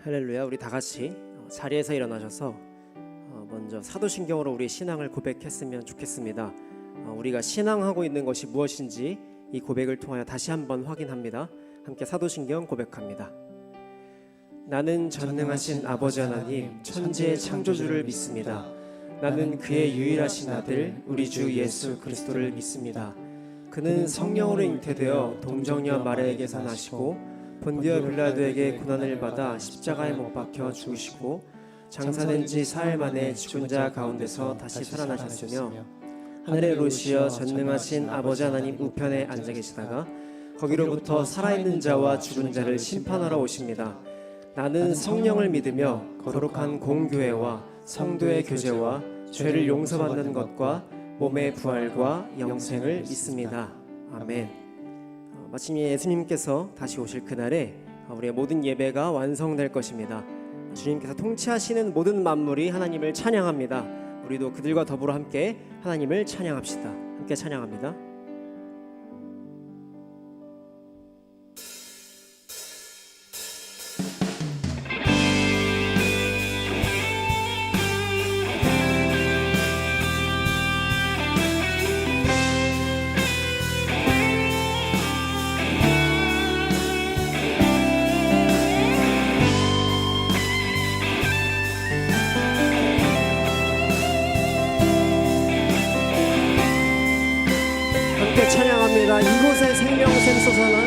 할렐루야. 우리 다 같이 자리에서 일어나셔서 먼저 사도신경으로 우리의 신앙을 고백했으면 좋겠습니다. 우리가 신앙하고 있는 것이 무엇인지 이 고백을 통하여 다시 한번 확인합니다. 함께 사도신경 고백합니다. 나는 전능하신 아버지 하나님 천지의 창조주를 믿습니다. 나는 그의 유일하신 아들 우리 주 예수 그리스도를 믿습니다. 그는 성령으로 잉태되어 동정녀 마리아에게서 나시고 본디오 빌라도에게 고난을 받아 십자가에 못 박혀 죽으시고 장사된 지 사흘 만에 죽은 자 가운데서 다시 살아나셨으며 하늘에 오르시어 전능하신 아버지 하나님 우편에 앉아 계시다가 거기로부터 살아있는 자와 죽은 자를 심판하러 오십니다. 나는 성령을 믿으며 거룩한 공교회와 성도의 교제와 죄를 용서받는 것과 몸의 부활과 영생을 믿습니다. 아멘. 마침 예수님께서 다시 오실 그날에 우리의 모든 예배가 완성될 것입니다. 주님께서 통치하시는 모든 만물이 하나님을 찬양합니다. 우리도 그들과 더불어 함께 하나님을 찬양합시다. 함께 찬양합니다. 찬양합니다. 이곳에 생명샘 솟아나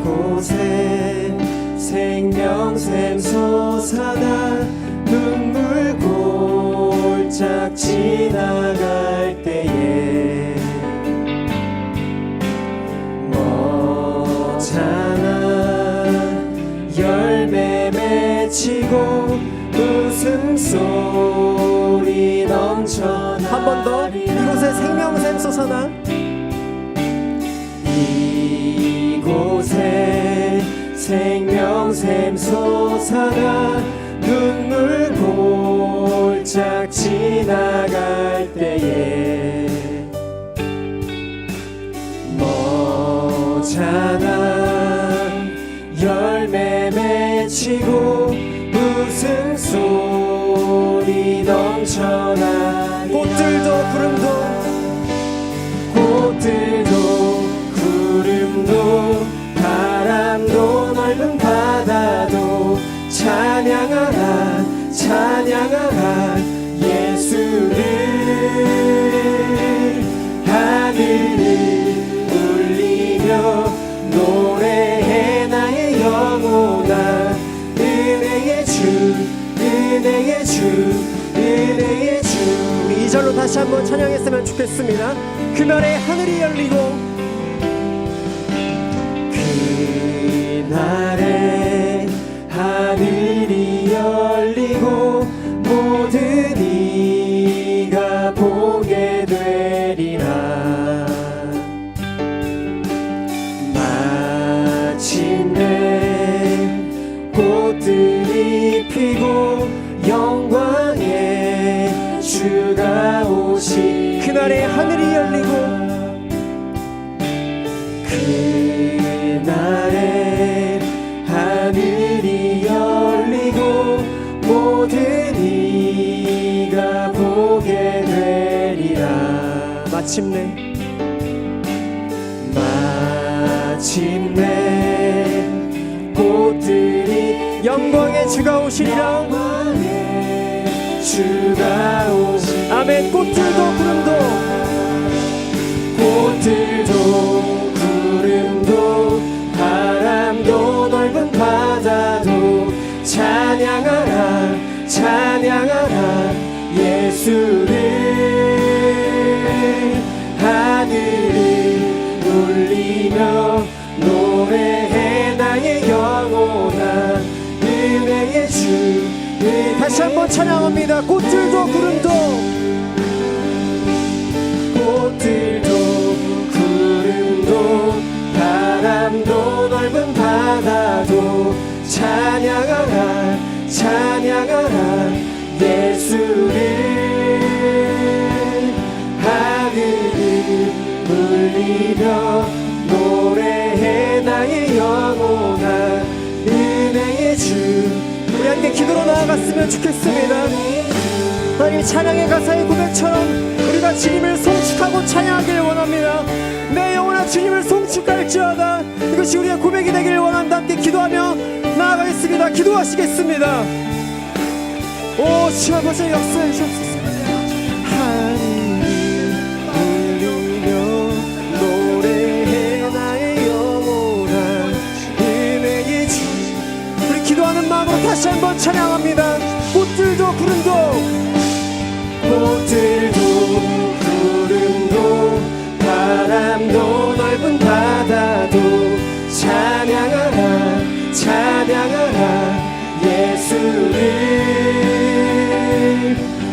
이곳에 생명샘 솟아나 눈물 골짝 지나갈 때에 멋잖아 열매 맺히고 웃음소리 넘쳐 한 번 더 이곳에 생명샘 솟아나 이곳에 생명샘 솟아나 눈물 골짝 지나갈 때에 멋잖아 열매 맺히고 웃음소리 넘쳐나 꽃들도 구름도 바람도 넓은 바다도 찬양하라 예수를 하늘을 울리며 노래해 나의 영혼아 은혜의 주 2절로 다시 한번 찬양했으면 좋겠습니다. 그날에 하늘이 열리고 그날에 하늘이 열리고 모든 이가 보게 되리라. 마침내 꽃들이 피고 영광의 주가 오시 그날에 하늘이 열리고 그날에 하늘이 열리고 모든 이가 보게 되리라. 마침내 꽃들이 영광의 주가 오시리라. 아멘. 꽃들도 구름도 바람도 넓은 바다도 찬양하라 예수를 하늘을 울리며 노래해 나의 영혼아 은혜의 주. 다시 한번 찬양합니다. 꽃들도 구름도 바람도 넓은 바다도 찬양하라 예수를 하늘을 울리며 노래해 나의 영혼아 기도로 나아갔으면 좋겠습니다. 하나님, 찬양의 가사의 고백처럼 우리가 주님을 송축하고 찬양하길 원합니다. 내 영혼아 주님을 송축할지어다. 이것이 우리의 고백이 되기를 원합니다. 함께 기도하며 나아가겠습니다. 기도하시겠습니다. 오 주 아버지 역사해 주옵소서. 하늘 울리며 노래해 나의 영혼아 은혜의 주. 우리 기도하는 마음으로 다시 한번 찬양합니다. 꽃들도 구름도 바람도 넓은 바다도 찬양하라 찬양하라 예수를.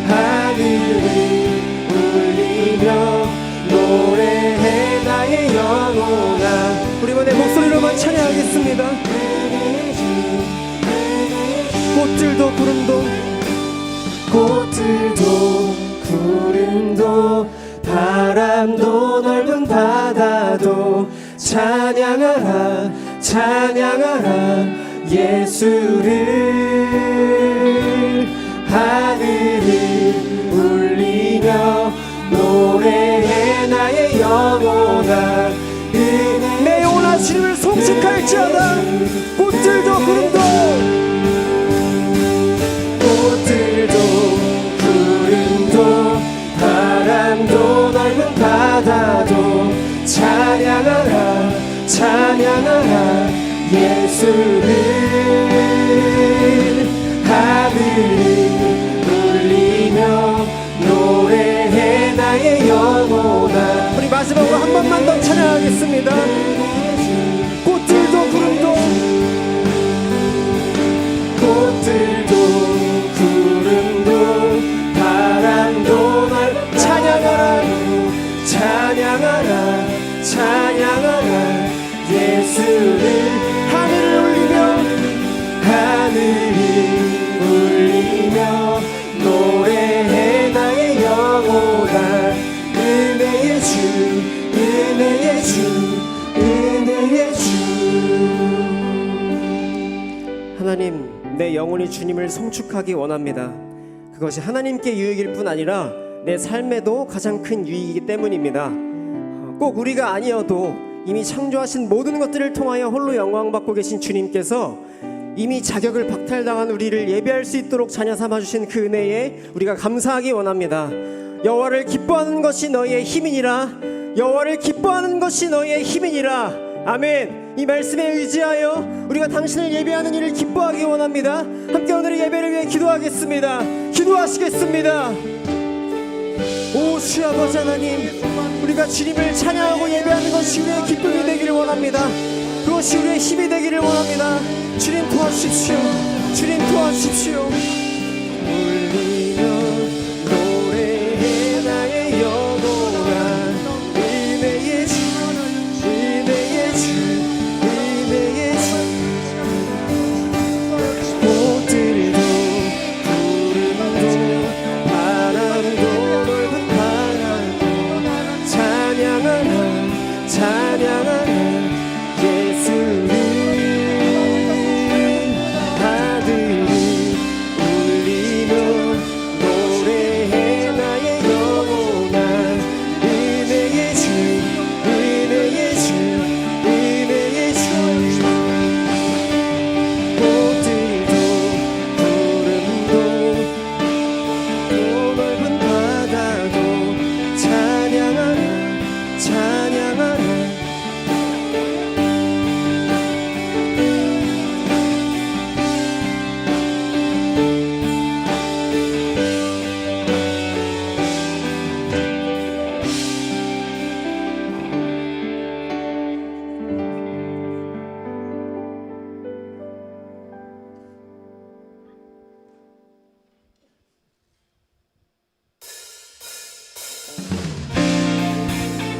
하늘이 울리며 노래해 나의 영혼아. 우리 내 목소리로만 찬양하겠습니다. 꽃들도 구름도 바람도 넓은 바다도 찬양하라 찬양하라 예수를. 하늘이 울리며 노래해 나의 영혼아 내 영혼아 주님을 송축할지어다. 꽃들도 구름도 바람도 넓은 바다도 찬양하라 찬양하라 예수를. 하늘이 울리며 노래해 나의 영혼아. 우리 마지막으로 한 번만 더 찬양하겠습니다. 꽃들도 구름도 바람도 날 찬양하라 찬양하라 찬양하라 예수를. 하늘이 울리며 노래해 나의 영혼아 은혜의 주 은혜의 주 은혜의 주. 하나님, 내 영혼이 주님을 송축하기 원합니다. 그것이 하나님께 유익일 뿐 아니라 내 삶에도 가장 큰 유익이기 때문입니다. 꼭 우리가 아니어도 이미 창조하신 모든 것들을 통하여 홀로 영광받고 계신 주님께서 이미 자격을 박탈당한 우리를 예배할 수 있도록 자녀 삼아주신 그 은혜에 우리가 감사하기 원합니다. 여호와를 기뻐하는 것이 너희의 힘이니라. 여호와를 기뻐하는 것이 너희의 힘이니라. 아멘. 이 말씀에 의지하여 우리가 당신을 예배하는 일을 기뻐하기 원합니다. 함께 오늘의 예배를 위해 기도하겠습니다. 기도하시겠습니다. 오 주 아버지 하나님, 우리가 주님을 찬양하고 예배하는 것이 우리의 기쁨이 되기를 원합니다. 그것이 우리의 힘이 되기를 원합니다. 주님 도와주십시오. 주님 도와주십시오. 울리며 노래해 나의 영혼아 은혜의 주 은혜의 주 은혜의 주. 꽃들도 구름도 바람도 넓은 바다도 찬양하라 찬양하라 예수를. 하늘이 울리며 노래해 나의 영혼아 은혜의 주 은혜의 주 은혜의 주. 꽃들도 구름도 넓은 바다도 찬양하라 찬양하라.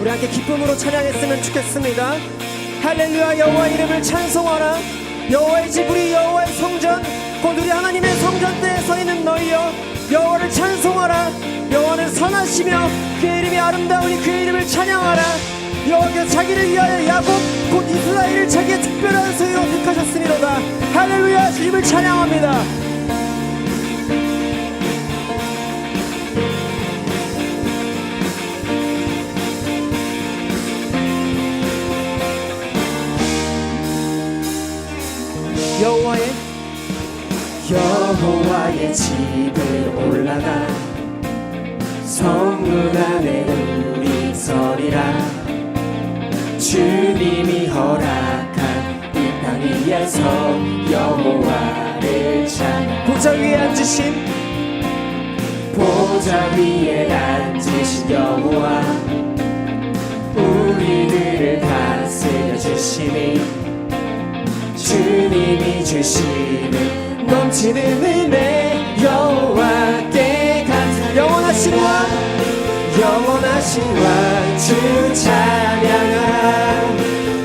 우리 함께 기쁨으로 찬양했으면 좋겠습니다. 할렐루야. 여호와 이름을 찬송하라. 여호와의 집 우리 여호와의 성전 곧 우리 하나님의 성전대에 서 있는 너희여 여호와를 찬송하라. 여호와는 선하시며 그의 이름이 아름다우니 그의 이름을 찬양하라. 여호와께서 자기를 위하여 야곱 곧 이스라엘을 자기의 특별한 소유로 택하셨으니로다. 할렐루야. 주님을 찬양합니다. 여호와의 집을 올라가 성문 안에 우리 서리라. 주님이 허락한 이 땅 위에서 여호와를 찬양. 보좌 위에 앉으신 여호와, 우리들을 다스려 주시니 주님이 주시는 넘치는 은혜 여호와께 감사. 영원하신 왕 주 찬양하라.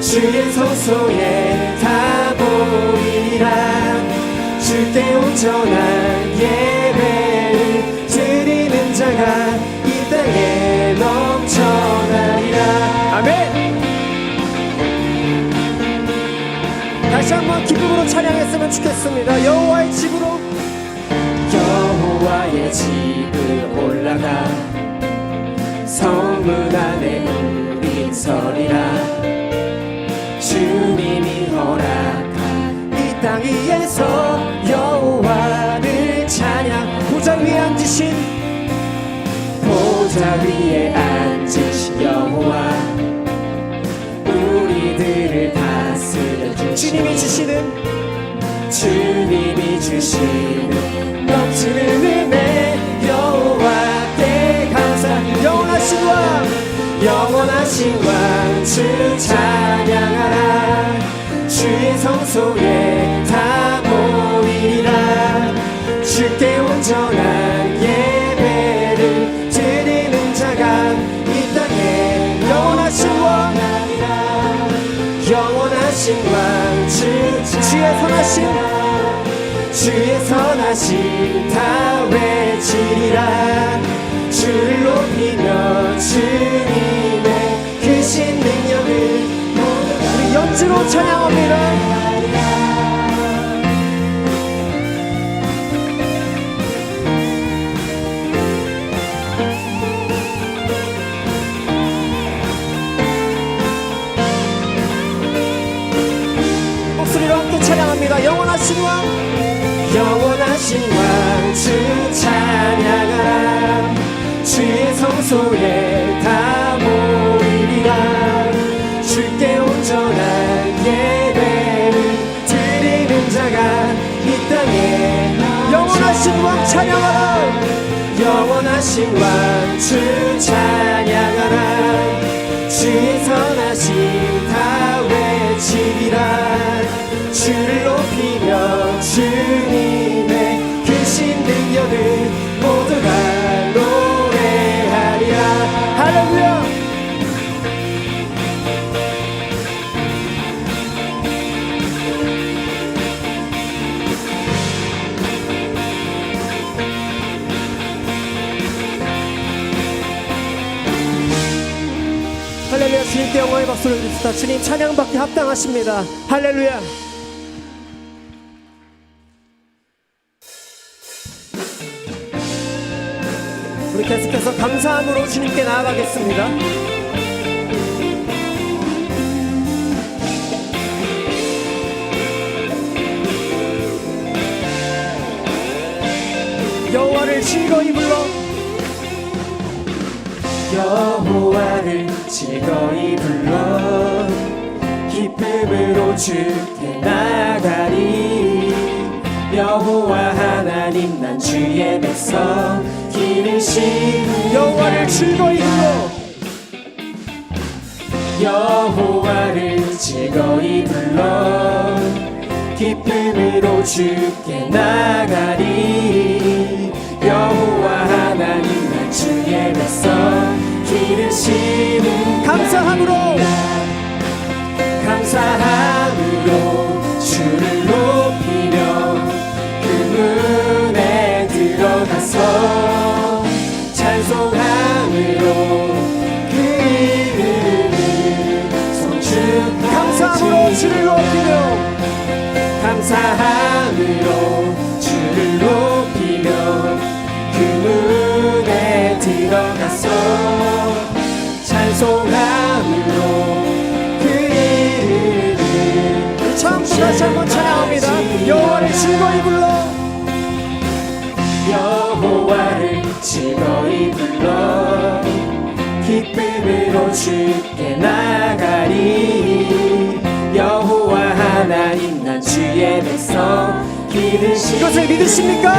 주의 성소에 다 모이라. 주께 온전한 예배를 드리는 자가 이 땅에 넘쳐나리라. 아멘. 다시 한번 기쁨으로 찬양했으면 좋겠습니다. 여호와의 집으로, 여호와의 집을 올라가 성문 안에 우리 서리라. 주님이 허락한 이 땅 위에서 여호와를 찬양. 보좌 위에 앉으신 여호와, 우리들을 다스려 주시는 주님이 주시는 넘치는 은혜 여호와께 감사. 영원하신 왕 주 찬양하라. 주의 성소에 다 모이라. 주께 온전한 예배를 드리는 자가 이 땅에 영원하신 왕 주의 선하심 다 외치리라. 주를 높이며 주님의 크신 능력을 우리 연주로 찬양합니다. 목소리로 함께 찬양합니다. 영원하신 왕 주 찬양하라. 주의 성소에 다 모이리라. 주께 온전한 예배를 드리는 자가 이 땅에 영원하신 왕 찬양하라. 영원하신 왕 주 찬양하라. 주의 선하심 다 외치리라. 주를 높이며 주님의 크신 능력을 모두가 노래하리라. 할렐루야. 할렐루야. 주님께 영광의 박수를 드립시다. 주님 찬양받기 합당하십니다. 할렐루야. 우리 계속해서 감사함으로 주님께 나아가겠습니다. 여호와를 즐거이 불러, 여호와를 즐거이 불러 기쁨으로 주께 나가리. 여호와 하나님 난 주의 백성 기르신. 여호와를 즐거이 불러, 여호와를 즐거이 불러 기쁨으로 주께 나가리. 여호와 하나님 난 주의 백성 기르시는. 감사함으로 주를 높이며 그 문에 들어가서 찬송함으로 그 이름을 송축하지. 감사함으로 주를 높이며 그 문에 들어가서 찬송함으로 그 이름을. 처음부터 다시 한번 찬양합니다. 즐거이 불러 기쁨으로 주께 나가리. 여호와 하나님 난 주의 백성 기르시리. 이것을 믿으십니까?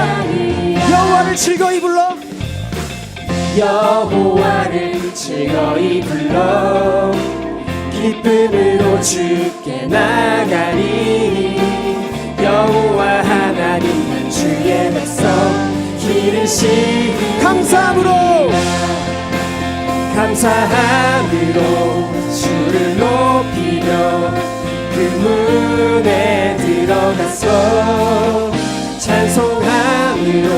여호와를 즐거이 불러 여호와를 즐거이 불러 기쁨으로 주께 나가리. 여호와 하나님 난 주의 백성 기르시리. 감사함으로 주를 높이며 그 문에 들어가서 찬송함으로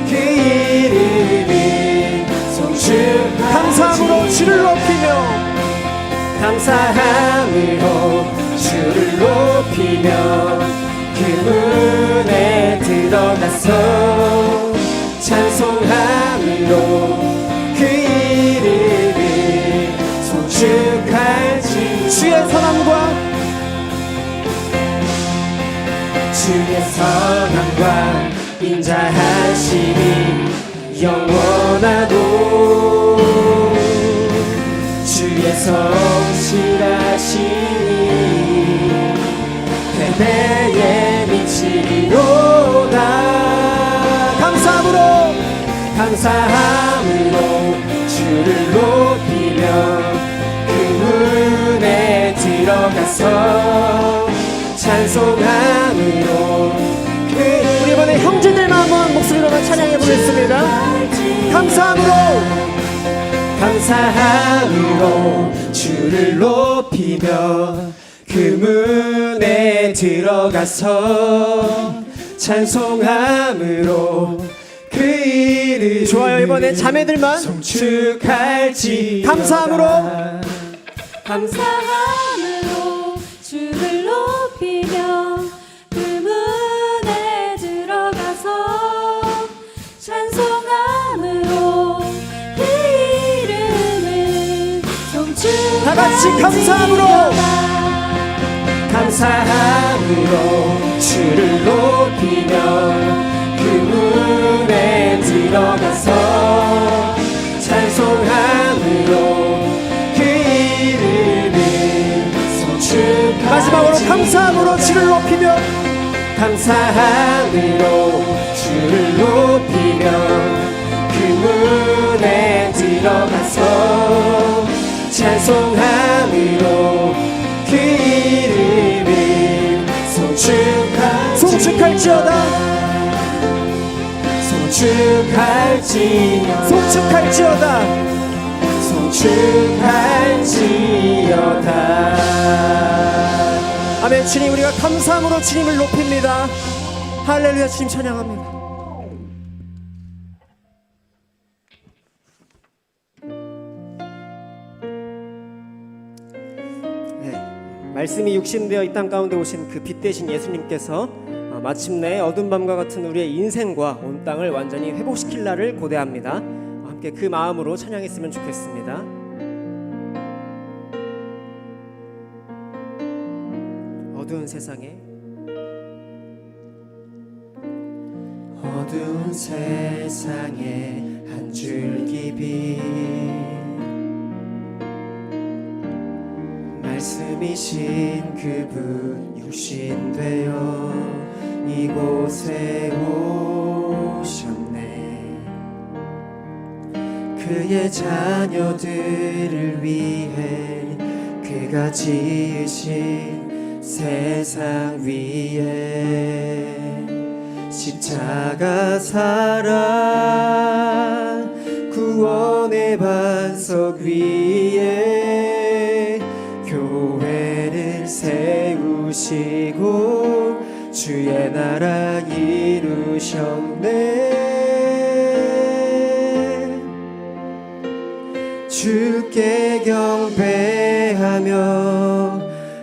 그 이름을 송축하지. 감사함으로 주를 높이며 주를 높이며 그 문에 들어가서 찬송함으로 그 이름을 송축할지. 주의 선함과 인자하심이 영원하고 주의 성실하심이 패배에 미치리로다. 감사함으로 주를 높이며 그 문에 들어가서 찬송함으로 우리 이번에 형제들만 한번 목소리로 찬양해 보겠습니다. 감사함으로 주를 높이며 그 문에 들어가서 찬송함으로 그 이름. 좋아요. 이번에 자매들만 송축할지. 감사함으로 주를 높이며 그 문에 들어가서 찬송함으로 그 이름을 송축할지. 다같이 감사함으로 주를 높이며 그 문에 들어가서 찬송함으로 그 이름을 송축하지. 마지막으로 감사함으로 주를 높이며 주를 높이며 그 문에 들어가서 찬송함으로 그 이름을 송축할지어다. 아멘. 주님, 우리가 감사함으로 주님을 높입니다. 할렐루야. 주님 찬양합니다. 말씀이 육신되어 이 땅 가운데 오신 그 빛 대신 예수님께서 마침내 어두운 밤과 같은 우리의 인생과 온 땅을 완전히 회복시킬 날을 고대합니다. 함께 그 마음으로 찬양했으면 좋겠습니다. 어두운 세상에 한 줄기 빛 말씀이신 그분 육신되어 이곳에 오셨네. 그의 자녀들을 위해 그가 지으신 세상 위에 십자가 사랑 구원의 반석 위에 교회를 세우시고 주의 나라 이루셨네. 주께 경배하며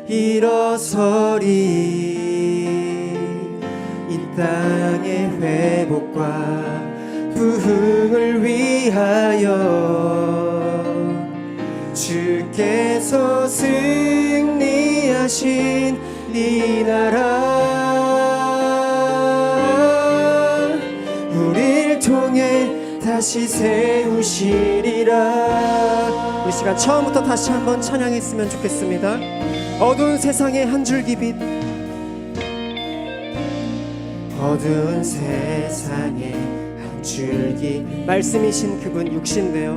일어서리. 이 땅의 회복과 부흥을 위하여 주께서 승리하신 이 나라 우리를 통해 다시 세우시리라. 우리 시간 처음부터 다시 한번 찬양했으면 좋겠습니다. 어두운 세상의 한 줄기 빛, 어두운 세상의 한 줄기. 말씀이신 그분 육신되어,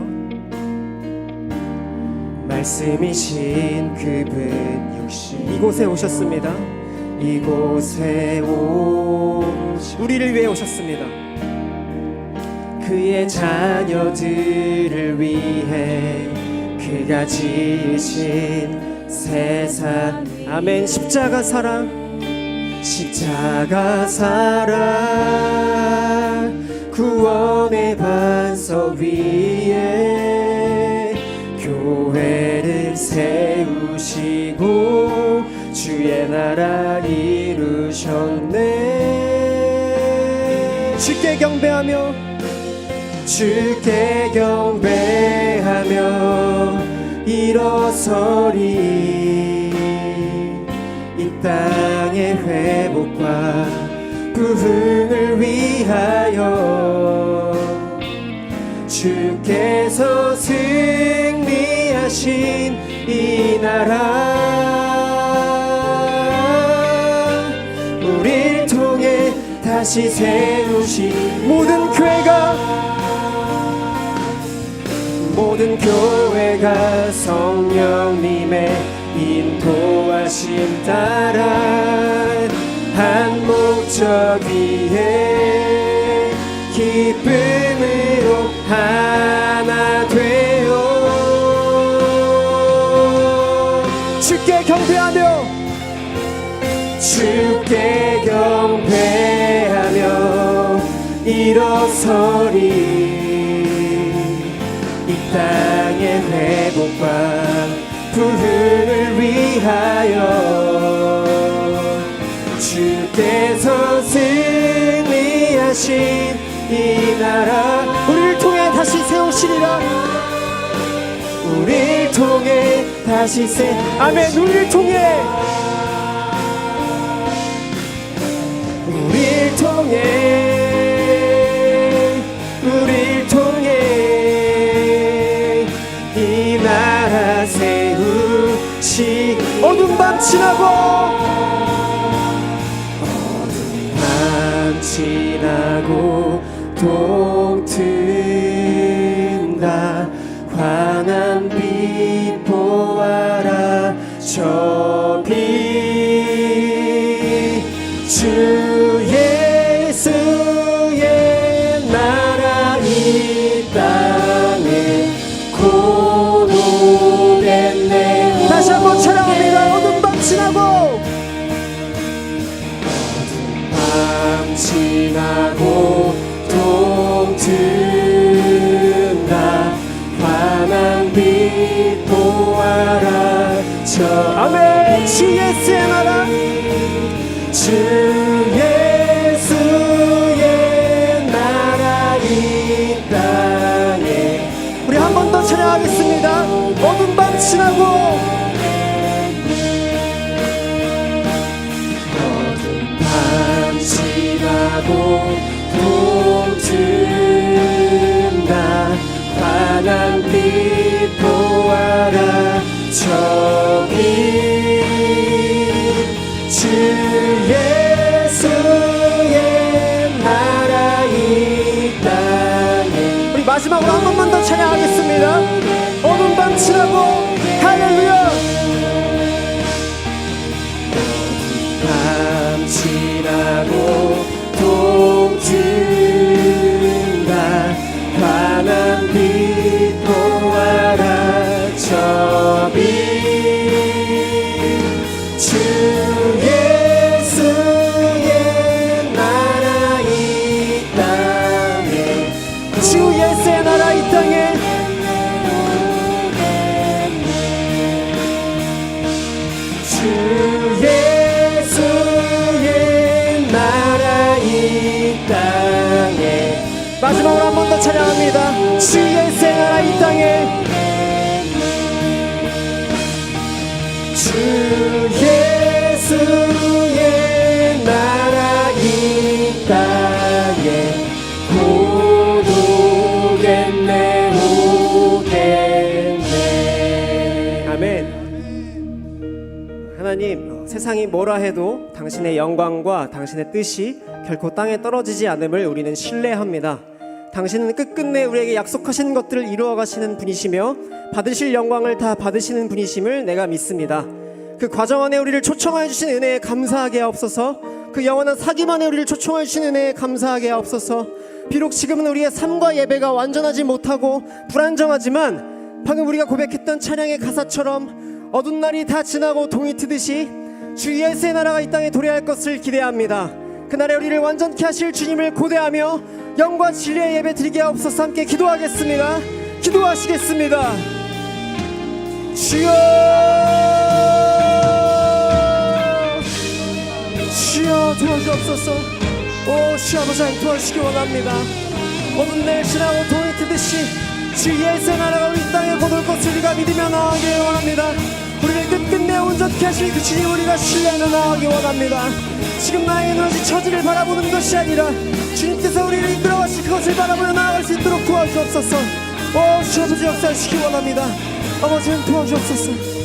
말씀이신 그분 육신 이곳에 오셨습니다. 이곳에 우리를 위해 오셨습니다. 그의 자녀들을 위해 그가 지으신 세상. 아멘. 십자가 사랑, 십자가 사랑, 구원의 반석 위에 교회를 세우시고 주의 나라 이루셨네. 주께 경배하며, 주께 경배하며 일어서리. 이 땅의 회복과 부흥을 위하여 주께서 승리하신 이 나라, 우릴 통해 다시 세우신 모든 교회가 성령님의 인도하심 따라 한 목적 위에 기쁨으로 하나 되어 주께 경배하며, 주께 경배하며 일어서리. 이 땅의 회복과 부흥을 위하여 주께서 승리하신 이 나라, 우리를 통해 다시 세우시리라. 우리를 통해 다시 아멘. 우리를 통해, 우리를 통해, 우리를 통해 이 나라 세우시. 어두운 밤 지나고, 어두운 밤 지나고 동튼다. 환한 빛 보아라. 저 빛, 주 예수의 나라 이 땅에 고도됐네. 다시 한번 찬양합니다. 어두운 밤 지나고, 어두운 밤 지나고 동튼다. 환한 빛 보아라. 저 아멘. 주 예수의 나라, 주 예수의 나라 이 땅에. 우리 한 번 더 찬양하겠습니다. 어두운 밤 지나고, 어두운 밤 지나고 동튼다. 환한 빛 보아라. 저 빛, 주 예수의 나라 이 땅에. 우리 마지막으로 한 번만 더 찬양하겠습니다. 어두운 밤 지나고, 할렐루야. 밤 지나고 동튼다. 환한 빛 보아라. 저 빛, 주 예수의 나라 이 땅에. 주 예수의 나라 이 땅에. 주 예수의 나라 이 땅에. 마지막으로 한 번 더 찬양합니다. 주 예수의 나라 이 땅에. 주 예수의 나라 이 땅에 고도되네. 하나님, 세상이 뭐라 해도 당신의 영광과 당신의 뜻이 결코 땅에 떨어지지 않음을 우리는 신뢰합니다. 당신은 끝끝내 우리에게 약속하신 것들을 이루어 가시는 분이시며 받으실 영광을 다 받으시는 분이심을 내가 믿습니다. 그 과정 안에 우리를 초청하여 주신 은혜에 감사하게 하옵소서. 그 영원한 사귐 안에 우리를 초청하여 주신 은혜에 감사하게 하옵소서. 비록 지금은 우리의 삶과 예배가 완전하지 못하고 불안정하지만 방금 우리가 고백했던 찬양의 가사처럼 어두운 날이 다 지나고 동이 트듯이 주 예수의 나라가 이 땅에 도래할 것을 기대합니다. 그날에 우리를 완전케 하실 주님을 고대하며 영과 진리의 예배 드리게 하옵소서. 함께 기도하겠습니다. 기도하시겠습니다. 주여, 주여 도와주옵소서. 오 주 아버지 하나님, 도와주시기 원합니다. 어두운 날 지나고 동이 트듯이 주 예수의 나라가 우리 땅에 곧 올 것을 우리가 믿으며 나아가기 원합니다. 우리를 끝끝내 온전케 하실 그 주님 우리가 신뢰하며 나아가기 원합니다. 지금 나의 에너지 처지를 바라보는 것이 아니라 주님께서 우리를 이끌어 가실 그것을 바라보며 나아갈 수 있도록 도와주옵소서. 오 주 아버지 역사하시기 원합니다. 아버지는 도와주옵소서.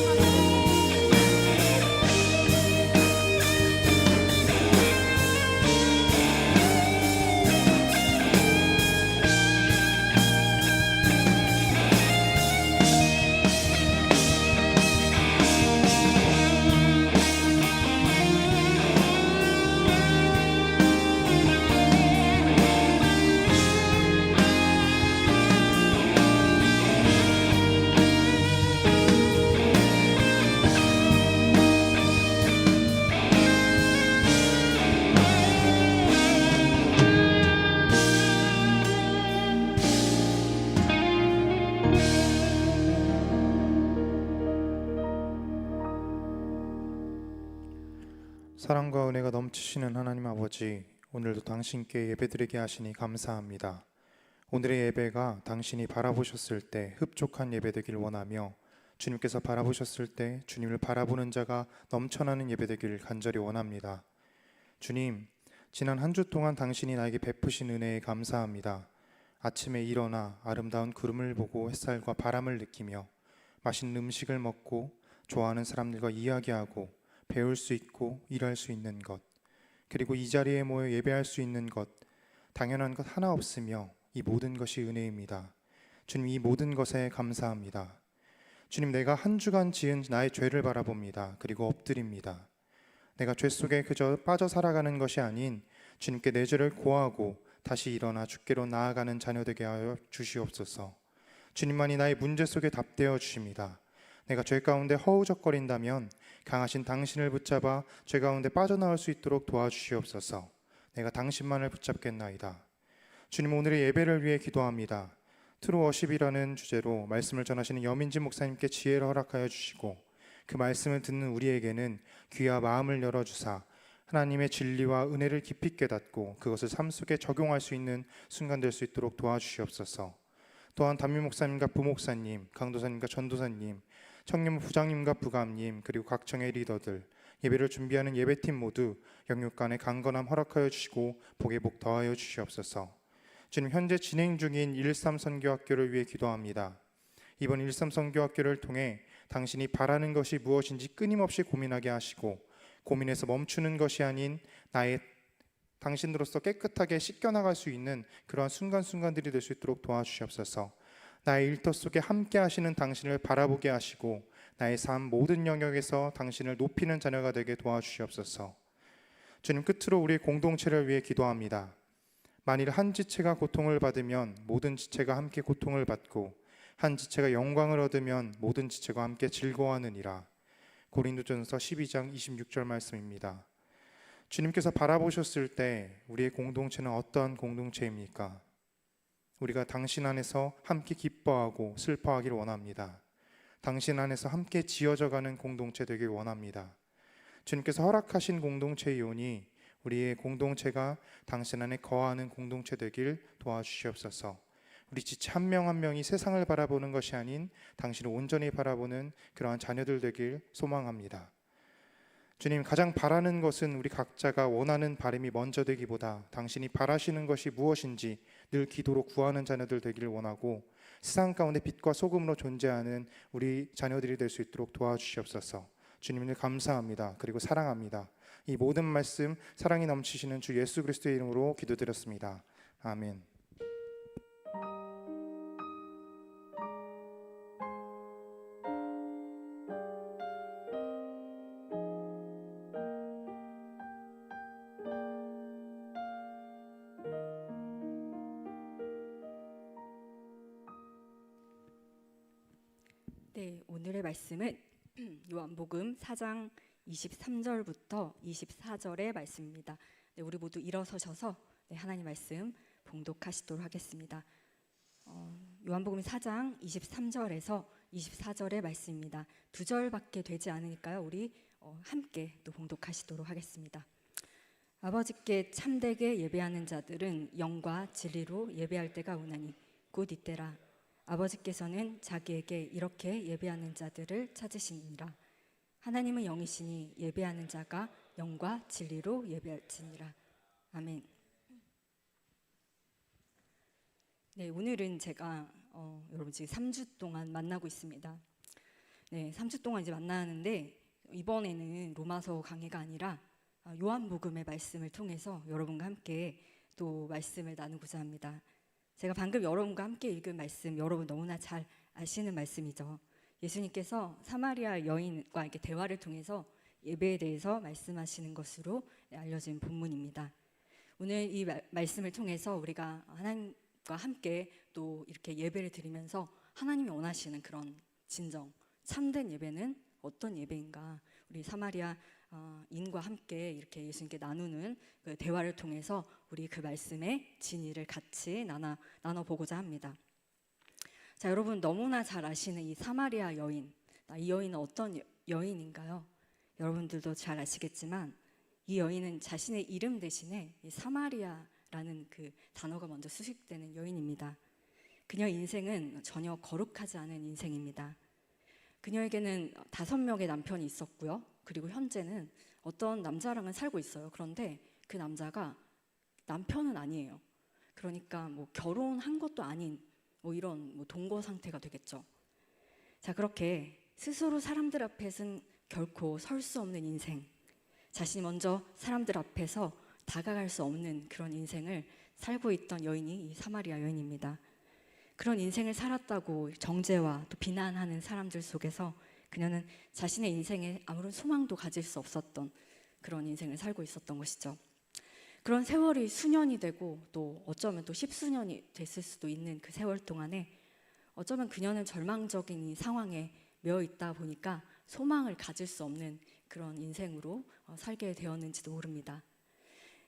사랑과 은혜가 넘치시는 하나님 아버지, 오늘도 당신께 예배드리게 하시니 감사합니다. 오늘의 예배가 당신이 바라보셨을 때 흡족한 예배 되길 원하며 주님께서 바라보셨을 때 주님을 바라보는 자가 넘쳐나는 예배 되길 간절히 원합니다. 주님, 지난 한 주 동안 당신이 나에게 베푸신 은혜에 감사합니다. 아침에 일어나 아름다운 구름을 보고 햇살과 바람을 느끼며 맛있는 음식을 먹고 좋아하는 사람들과 이야기하고 배울 수 있고 일할 수 있는 것, 그리고 이 자리에 모여 예배할 수 있는 것, 당연한 것 하나 없으며 이 모든 것이 은혜입니다. 주님, 이 모든 것에 감사합니다. 주님, 내가 한 주간 지은 나의 죄를 바라봅니다. 그리고 엎드립니다. 내가 죄 속에 그저 빠져 살아가는 것이 아닌 주님께 내 죄를 고하고 다시 일어나 주께로 나아가는 자녀 되게 하여 주시옵소서. 주님만이 나의 문제 속에 답되어 주십니다. 내가 죄 가운데 허우적거린다면 강하신 당신을 붙잡아 죄 가운데 빠져나올 수 있도록 도와주시옵소서. 내가 당신만을 붙잡겠나이다. 주님, 오늘의 예배를 위해 기도합니다. 트루워십이라는 주제로 말씀을 전하시는 여민진 목사님께 지혜를 허락하여 주시고 그 말씀을 듣는 우리에게는 귀와 마음을 열어주사 하나님의 진리와 은혜를 깊이 깨닫고 그것을 삶 속에 적용할 수 있는 순간 될 수 있도록 도와주시옵소서. 또한 담임 목사님과 부목사님, 강도사님과 전도사님, 청년부 부장님과 부감님, 그리고 각 청의 리더들, 예배를 준비하는 예배팀 모두 영육간의 강건함 허락하여 주시고 복에 복 더하여 주시옵소서. 주님, 현재 진행 중인 13 선교학교를 위해 기도합니다. 이번 13 선교학교를 통해 당신이 바라는 것이 무엇인지 끊임없이 고민하게 하시고 고민에서 멈추는 것이 아닌 나의 당신으로서 깨끗하게 씻겨나갈 수 있는 그러한 순간순간들이 될 수 있도록 도와주시옵소서. 나의 일터 속에 함께 하시는 당신을 바라보게 하시고 나의 삶 모든 영역에서 당신을 높이는 자녀가 되게 도와주시옵소서. 주님, 끝으로 우리 공동체를 위해 기도합니다. 만일 한 지체가 고통을 받으면 모든 지체가 함께 고통을 받고 한 지체가 영광을 얻으면 모든 지체가 함께 즐거워하느니라. 고린도전서 12장 26절 말씀입니다. 주님께서 바라보셨을 때 우리의 공동체는 어떠한 공동체입니까? 우리가 당신 안에서 함께 기뻐하고 슬퍼하기를 원합니다. 당신 안에서 함께 지어져가는 공동체 되길 원합니다. 주님께서 허락하신 공동체이오니 우리의 공동체가 당신 안에 거하는 공동체 되길 도와주시옵소서. 우리 지체 한 명 한 명이 세상을 바라보는 것이 아닌 당신을 온전히 바라보는 그러한 자녀들 되길 소망합니다. 주님, 가장 바라는 것은 우리 각자가 원하는 바람이 먼저 되기보다 당신이 바라시는 것이 무엇인지 늘 기도로 구하는 자녀들 되기를 원하고 세상 가운데 빛과 소금으로 존재하는 우리 자녀들이 될 수 있도록 도와주시옵소서. 주님을 감사합니다. 그리고 사랑합니다. 이 모든 말씀 사랑이 넘치시는 주 예수 그리스도의 이름으로 기도드렸습니다. 아멘. 네, 오늘의 말씀은 요한복음 4장 23절부터 24절의 말씀입니다. 네, 우리 모두 일어서셔서 하나님 말씀 봉독하시도록 하겠습니다. 요한복음 4장 23절에서 24절의 말씀입니다. 2절밖에 되지 않으니까요. 우리 함께 또 봉독하시도록 하겠습니다. 아버지께 참되게 예배하는 자들은 영과 진리로 예배할 때가 오나니 곧 이때라. 아버지께서는 자기에게 이렇게 예배하는 자들을 찾으시니라. 하나님은 영이시니 예배하는 자가 영과 진리로 예배할지니라. 아멘. 네, 오늘은 제가 여러분 지금 3주 동안 만나고 있습니다. 네, 3주 동안 이제 만나는데 이번에는 로마서 강해가 아니라 요한복음의 말씀을 통해서 여러분과 함께 또 말씀을 나누고자 합니다. 제가 방금 여러분과 함께 읽은 말씀, 여러분 너무나 잘 아시는 말씀이죠. 예수님께서 사마리아 여인과 이렇게 대화를 통해서 예배에 대해서 말씀하시는 것으로 알려진 본문입니다. 오늘 이 말씀을 통해서 우리가 하나님과 함께 또 이렇게 예배를 드리면서 하나님이 원하시는 그런 진정, 참된 예배는 어떤 예배인가? 우리 사마리아 인과 함께 이렇게 예수님께 나누는 그 대화를 통해서 우리 그 말씀의 진리를 같이 나눠보고자 합니다. 자, 여러분 너무나 잘 아시는 이 사마리아 여인, 이 여인은 어떤 여인인가요? 여러분들도 잘 아시겠지만 이 여인은 자신의 이름 대신에 이 사마리아라는 그 단어가 먼저 수식되는 여인입니다. 그녀 인생은 전혀 거룩하지 않은 인생입니다. 그녀에게는 5명의 남편이 있었고요. 그리고 현재는 어떤 남자랑은 살고 있어요. 그런데 그 남자가 남편은 아니에요. 그러니까 뭐 결혼한 것도 아닌 뭐 이런 뭐 동거 상태가 되겠죠. 자, 그렇게 스스로 사람들 앞에서는 결코 설 수 없는 인생, 자신이 먼저 사람들 앞에서 다가갈 수 없는 그런 인생을 살고 있던 여인이 이 사마리아 여인입니다. 그런 인생을 살았다고 정죄와 또 비난하는 사람들 속에서 그녀는 자신의 인생에 아무런 소망도 가질 수 없었던 그런 인생을 살고 있었던 것이죠. 그런 세월이 수년이 되고 또 어쩌면 또 10수년이 됐을 수도 있는 그 세월 동안에 어쩌면 그녀는 절망적인 이 상황에 매여 있다 보니까 소망을 가질 수 없는 그런 인생으로 살게 되었는지도 모릅니다.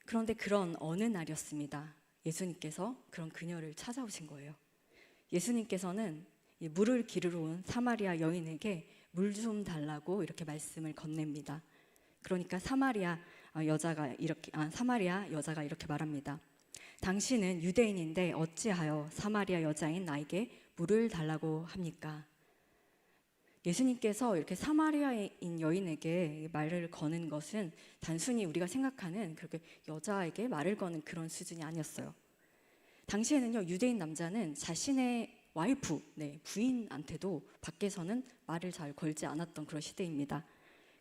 그런데 그런 어느 날이었습니다. 예수님께서 그런 그녀를 찾아오신 거예요. 예수님께서는 이 물을 기르러 온 사마리아 여인에게 물 좀 달라고 이렇게 말씀을 건넵니다. 그러니까 사마리아 여자가 이렇게 말합니다. 당신은 유대인인데 어찌하여 사마리아 여자인 나에게 물을 달라고 합니까? 예수님께서 이렇게 사마리아인 여인에게 말을 거는 것은 단순히 우리가 생각하는 그렇게 여자에게 말을 거는 그런 수준이 아니었어요. 당시에는요, 유대인 남자는 자신의 와이프, 부인한테도 밖에서는 말을 잘 걸지 않았던 그런 시대입니다.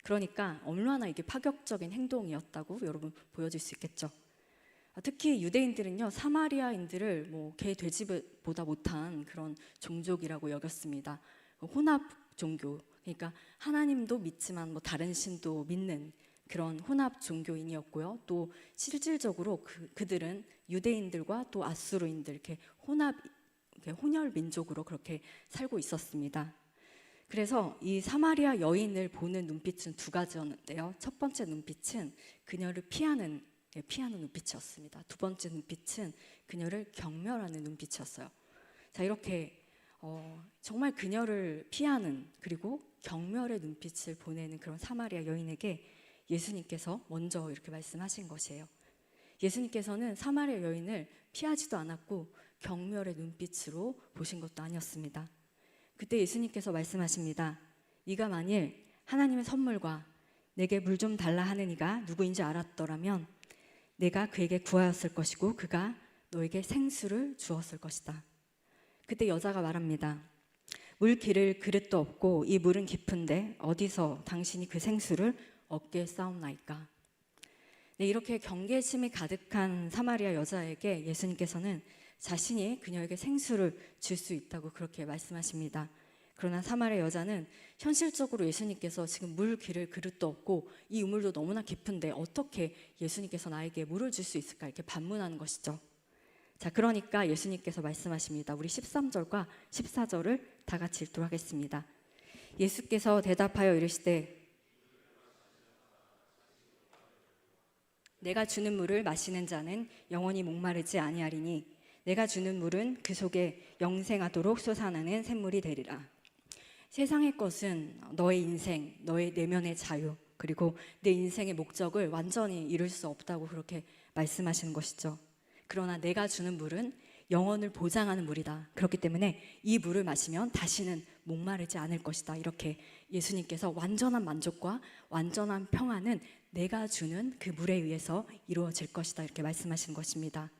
그러니까 얼마나 이게 파격적인 행동이었다고 여러분 보여질 수 있겠죠. 특히 유대인들은요, 사마리아인들을 개, 돼지보다 못한 그런 종족이라고 여겼습니다. 혼합 종교, 그러니까 하나님도 믿지만 다른 신도 믿는 그런 혼합 종교인이었고요. 또 실질적으로 그들은 유대인들과 또 아수르인들 이렇게 혼혈 민족으로 그렇게 살고 있었습니다. 그래서 이 사마리아 여인을 보는 눈빛은 2가지였는데요. 첫 번째 눈빛은 그녀를 피하는 눈빛이었습니다. 두 번째 눈빛은 그녀를 경멸하는 눈빛이었어요. 자, 이렇게 정말 그녀를 피하는 그리고 경멸의 눈빛을 보내는 그런 사마리아 여인에게 예수님께서 먼저 이렇게 말씀하신 것이에요. 예수님께서는 사마리아 여인을 피하지도 않았고 경멸의 눈빛으로 보신 것도 아니었습니다. 그때 예수님께서 말씀하십니다. 네가 만일 하나님의 선물과 내게 물 좀 달라 하는 이가 누구인지 알았더라면 내가 그에게 구하였을 것이고 그가 너에게 생수를 주었을 것이다. 그때 여자가 말합니다. 물 기를 그릇도 없고 이 물은 깊은데 어디서 당신이 그 생수를 얻게 싸움나이까. 네, 이렇게 경계심이 가득한 사마리아 여자에게 예수님께서는 자신이 그녀에게 생수를 줄 수 있다고 그렇게 말씀하십니다. 그러나 사마리아 여자는 현실적으로 예수님께서 지금 물 기를 그릇도 없고 이 우물도 너무나 깊은데 어떻게 예수님께서 나에게 물을 줄 수 있을까 이렇게 반문하는 것이죠. 자, 그러니까 예수님께서 말씀하십니다. 우리 13절과 14절을 다 같이 읽도록 하겠습니다. 예수께서 대답하여 이르시되 내가 주는 물을 마시는 자는 영원히 목마르지 아니하리니 내가 주는 물은 그 속에 영생하도록 솟아나는 샘물이 되리라. 세상의 것은 너의 인생, 너의 내면의 자유, 그리고 내 인생의 목적을 완전히 이룰 수 없다고 그렇게 말씀하시는 것이죠. 그러나 내가 주는 물은 영혼을 보장하는 물이다. 그렇기 때문에 이 물을 마시면 다시는 목마르지 않을 것이다. 이렇게 예수님께서 완전한 만족과 완전한 평안은 내가 주는 그 물에 의해서 이루어질 것이다. 이렇게 말씀하시는 것입니다.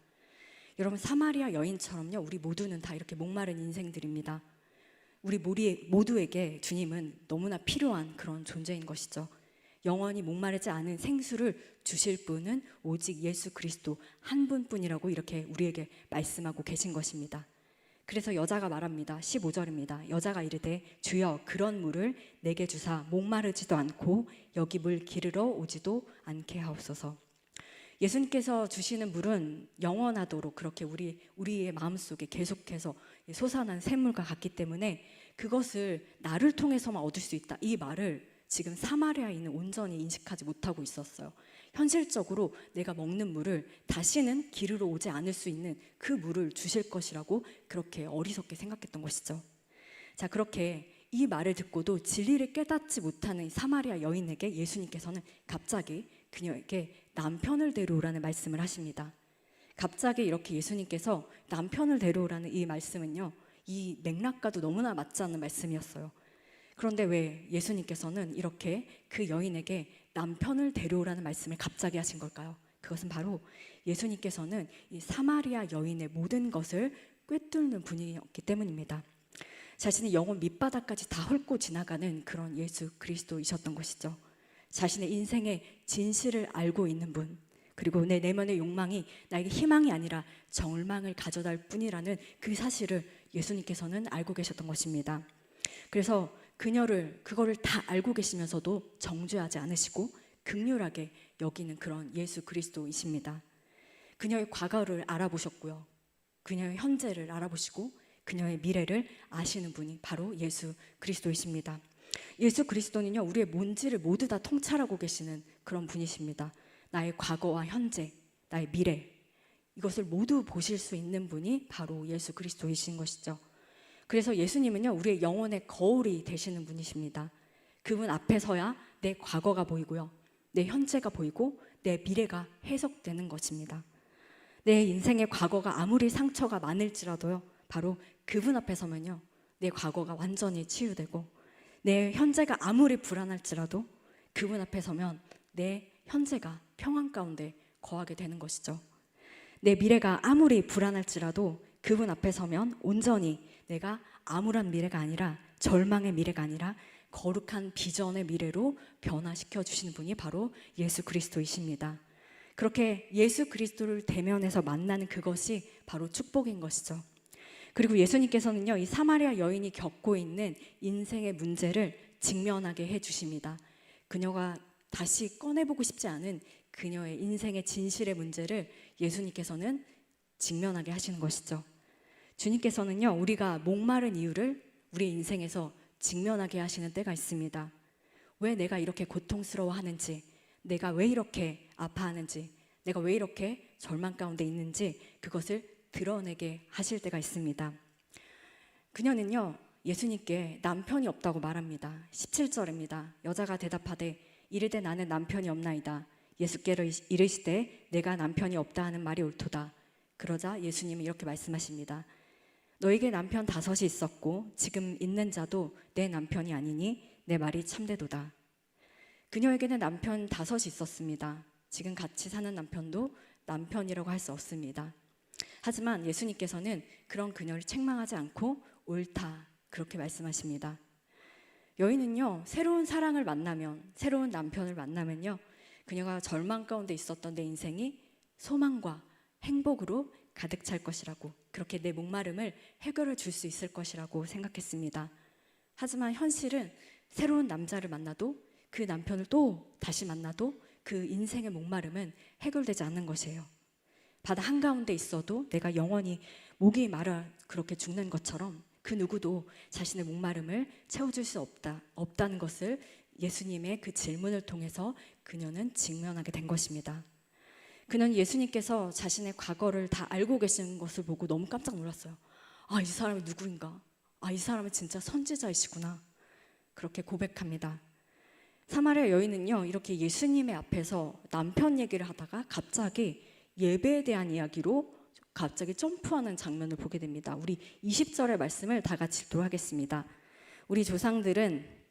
여러분, 사마리아 여인처럼요, 우리 모두는 다 이렇게 목마른 인생들입니다. 우리 모두에게 주님은 너무나 필요한 그런 존재인 것이죠. 영원히 목마르지 않은 생수를 주실 분은 오직 예수 그리스도 한 분뿐이라고 이렇게 우리에게 말씀하고 계신 것입니다. 그래서 여자가 말합니다. 15절입니다. 여자가 이르되 주여 그런 물을 내게 주사 목마르지도 않고 여기 물 기르러 오지도 않게 하옵소서. 예수님께서 주시는 물은 영원하도록 그렇게 우리의 마음속에 계속해서 솟아난 샘물과 같기 때문에 그것을 나를 통해서만 얻을 수 있다. 이 말을 지금 사마리아인은 온전히 인식하지 못하고 있었어요. 현실적으로 내가 먹는 물을 다시는 기르러 오지 않을 수 있는 그 물을 주실 것이라고 그렇게 어리석게 생각했던 것이죠. 자, 그렇게 이 말을 듣고도 진리를 깨닫지 못하는 사마리아 여인에게 예수님께서는 갑자기 그녀에게 남편을 데려오라는 말씀을 하십니다. 갑자기 이렇게 예수님께서 남편을 데려오라는 이 말씀은요, 이 맥락과도 너무나 맞지 않는 말씀이었어요. 그런데 왜 예수님께서는 이렇게 그 여인에게 남편을 데려오라는 말씀을 갑자기 하신 걸까요? 그것은 바로 예수님께서는 이 사마리아 여인의 모든 것을 꿰뚫는 분이었기 때문입니다. 자신의 영혼 밑바닥까지 다 훑고 지나가는 그런 예수 그리스도이셨던 것이죠. 자신의 인생의 진실을 알고 있는 분, 그리고 내 내면의 욕망이 나에게 희망이 아니라 절망을 가져다 줄 뿐이라는 그 사실을 예수님께서는 알고 계셨던 것입니다. 그래서 그거를 다 알고 계시면서도 정죄하지 않으시고 긍휼하게 여기는 그런 예수 그리스도이십니다. 그녀의 과거를 알아보셨고요, 그녀의 현재를 알아보시고 그녀의 미래를 아시는 분이 바로 예수 그리스도이십니다. 예수 그리스도는요, 우리의 본질을 모두 다 통찰하고 계시는 그런 분이십니다. 나의 과거와 현재, 나의 미래, 이것을 모두 보실 수 있는 분이 바로 예수 그리스도이신 것이죠. 그래서 예수님은요, 우리의 영혼의 거울이 되시는 분이십니다. 그분 앞에 서야 내 과거가 보이고요, 내 현재가 보이고 내 미래가 해석되는 것입니다. 내 인생의 과거가 아무리 상처가 많을지라도요, 바로 그분 앞에 서면요, 내 과거가 완전히 치유되고, 내 현재가 아무리 불안할지라도 그분 앞에 서면 내 현재가 평안 가운데 거하게 되는 것이죠. 내 미래가 아무리 불안할지라도 그분 앞에 서면 온전히 내가 암울한 미래가 아니라, 절망의 미래가 아니라 거룩한 비전의 미래로 변화시켜 주시는 분이 바로 예수 그리스도이십니다. 그렇게 예수 그리스도를 대면해서 만나는 그것이 바로 축복인 것이죠. 그리고 예수님께서는요, 이 사마리아 여인이 겪고 있는 인생의 문제를 직면하게 해주십니다. 그녀가 다시 꺼내보고 싶지 않은 그녀의 인생의 진실의 문제를 예수님께서는 직면하게 하시는 것이죠. 주님께서는요, 우리가 목마른 이유를 우리 인생에서 직면하게 하시는 때가 있습니다. 왜 내가 이렇게 고통스러워하는지, 내가 왜 이렇게 아파하는지, 내가 왜 이렇게 절망 가운데 있는지 그것을 드러내게 하실 때가 있습니다. 그녀는요, 예수님께 남편이 없다고 말합니다. 17절입니다. 여자가 대답하되 이르되 나는 남편이 없나이다. 예수께로 이르시되 내가 남편이 없다 하는 말이 옳도다. 그러자 예수님은 이렇게 말씀하십니다. 너에게 남편 5이 있었고 지금 있는 자도 내 남편이 아니니 내 말이 참되도다. 그녀에게는 남편 5이 있었습니다. 지금 같이 사는 남편도 남편이라고 할 수 없습니다. 하지만 예수님께서는 그런 그녀를 책망하지 않고 옳다, 그렇게 말씀하십니다. 여인은요, 새로운 사랑을 만나면, 새로운 남편을 만나면요, 그녀가 절망 가운데 있었던 내 인생이 소망과 행복으로 가득 찰 것이라고, 그렇게 내 목마름을 해결해 줄 수 있을 것이라고 생각했습니다. 하지만 현실은 새로운 남자를 만나도, 그 남편을 또 다시 만나도 그 인생의 목마름은 해결되지 않는 것이에요. 바다 한가운데 있어도 내가 영원히 목이 마라 그렇게 죽는 것처럼 그 누구도 자신의 목마름을 채워줄 수 없다는 것을 예수님의 그 질문을 통해서 그녀는 직면하게 된 것입니다. 그는 예수님께서 자신의 과거를 다 알고 계신 것을 보고 너무 깜짝 놀랐어요. 아, 이 사람이 누구인가? 아, 이 사람은 진짜 선지자이시구나. 그렇게 고백합니다. 사마리아 여인은요, 이렇게 예수님의 앞에서 남편 얘기를 하다가 갑자기 예배에 대한 이야기로 갑자기 점프하는 장면을 보게 됩니다. 우리 20절의 말씀을 다 같이 읽도록 하겠습니다. 우리 조상들은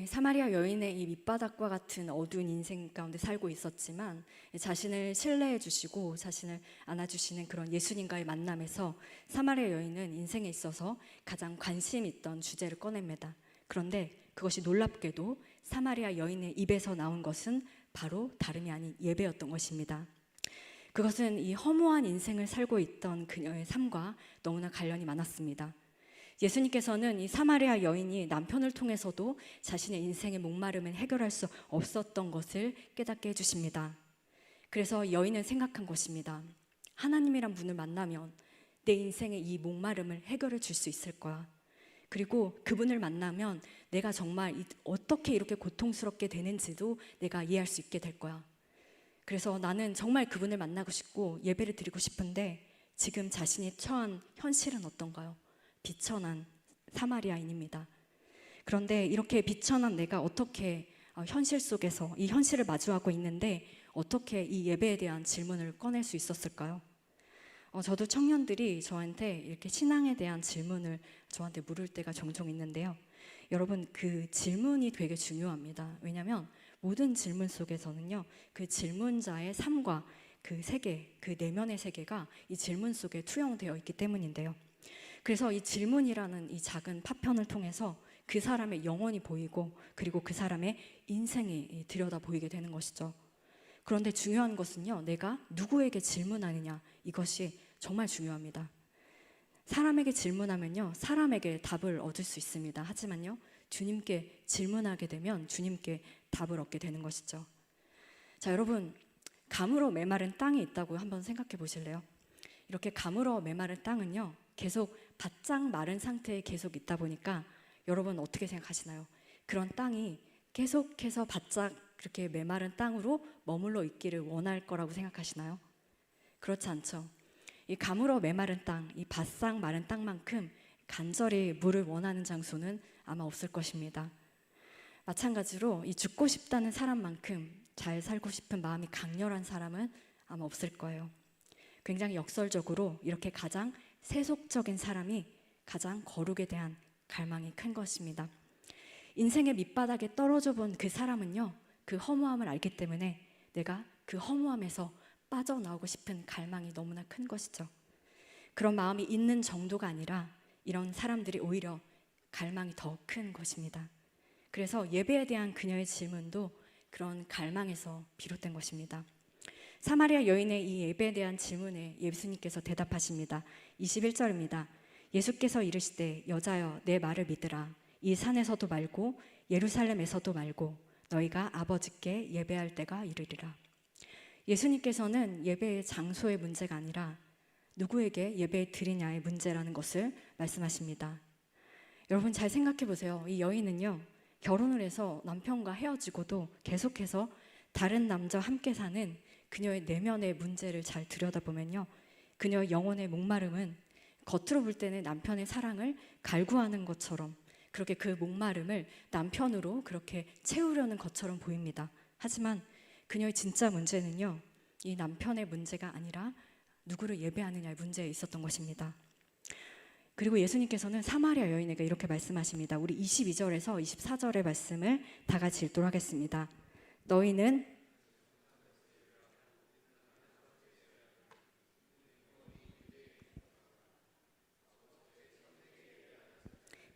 사마리아 여인의 이 밑바닥과 같은 어두운 인생 가운데 살고 있었지만 자신을 신뢰해 주시고 자신을 안아주시는 그런 예수님과의 만남에서 사마리아 여인은 인생에 있어서 가장 관심 있던 주제를 꺼냅니다. 그런데 그것이 놀랍게도 사마리아 여인의 입에서 나온 것은 바로 다름이 아닌 예배였던 것입니다. 그것은 이 허무한 인생을 살고 있던 그녀의 삶과 너무나 관련이 많았습니다. 예수님께서는 이 사마리아 여인이 남편을 통해서도 자신의 인생의 목마름을 해결할 수 없었던 것을 깨닫게 해주십니다. 그래서 여인은 생각한 것입니다. 하나님이란 분을 만나면 내 인생의 이 목마름을 해결해 줄 수 있을 거야. 그리고 그분을 만나면 내가 정말 어떻게 이렇게 고통스럽게 되는지도 내가 이해할 수 있게 될 거야. 그래서 나는 정말 그분을 만나고 싶고 예배를 드리고 싶은데 지금 자신이 처한 현실은 어떤가요? 비천한 사마리아인입니다. 그런데 이렇게 비천한 내가 어떻게 현실 속에서 이 현실을 마주하고 있는데 어떻게 이 예배에 대한 질문을 꺼낼 수 있었을까요? 저도 청년들이 저한테 이렇게 신앙에 대한 질문을 저한테 물을 때가 종종 있는데요. 여러분, 그 질문이 되게 중요합니다. 왜냐하면 모든 질문 속에서는요, 그 질문자의 삶과 그 세계, 그 내면의 세계가 이 질문 속에 투영되어 있기 때문인데요. 그래서 이 질문이라는 이 작은 파편을 통해서 그 사람의 영혼이 보이고 그리고 그 사람의 인생이 들여다 보이게 되는 것이죠. 그런데 중요한 것은요, 내가 누구에게 질문하느냐, 이것이 정말 중요합니다. 사람에게 질문하면요, 사람에게 답을 얻을 수 있습니다. 하지만요, 주님께 질문하게 되면 주님께 답을 얻게 되는 것이죠. 자, 여러분, 가물어 메마른 땅이 있다고 한번 생각해 보실래요? 이렇게 가물어 메마른 땅은요, 계속 바짝 마른 상태에 계속 있다 보니까 여러분 어떻게 생각하시나요? 그런 땅이 계속해서 바짝 그렇게 메마른 땅으로 머물러 있기를 원할 거라고 생각하시나요? 그렇지 않죠. 이 가물어 메마른 땅, 이 바싹 마른 땅만큼 간절히 물을 원하는 장소는 아마 없을 것입니다. 마찬가지로 이 죽고 싶다는 사람만큼 잘 살고 싶은 마음이 강렬한 사람은 아마 없을 거예요. 굉장히 역설적으로 이렇게 가장 세속적인 사람이 가장 거룩에 대한 갈망이 큰 것입니다. 인생의 밑바닥에 떨어져 본 그 사람은요, 그 허무함을 알기 때문에 내가 그 허무함에서 빠져나오고 싶은 갈망이 너무나 큰 것이죠. 그런 마음이 있는 정도가 아니라 이런 사람들이 오히려 갈망이 더 큰 것입니다. 그래서 예배에 대한 그녀의 질문도 그런 갈망에서 비롯된 것입니다. 사마리아 여인의 이 예배에 대한 질문에 예수님께서 대답하십니다. 21절입니다. 예수께서 이르시되 여자여 내 말을 믿으라. 이 산에서도 말고 예루살렘에서도 말고 너희가 아버지께 예배할 때가 이르리라. 예수님께서는 예배의 장소의 문제가 아니라 누구에게 예배 드리냐의 문제라는 것을 말씀하십니다. 여러분 잘 생각해 보세요. 이 여인은요, 결혼을 해서 남편과 헤어지고도 계속해서 다른 남자와 함께 사는 그녀의 내면의 문제를 잘 들여다보면요, 그녀의 영혼의 목마름은 겉으로 볼 때는 남편의 사랑을 갈구하는 것처럼, 그렇게 그 목마름을 남편으로 그렇게 채우려는 것처럼 보입니다. 하지만 그녀의 진짜 문제는요, 이 남편의 문제가 아니라 누구를 예배하느냐의 문제에 있었던 것입니다. 그리고 예수님께서는 사마리아 여인에게 이렇게 말씀하십니다. 우리 22절에서 24절의 말씀을 다 같이 읽도록 하겠습니다. 너희는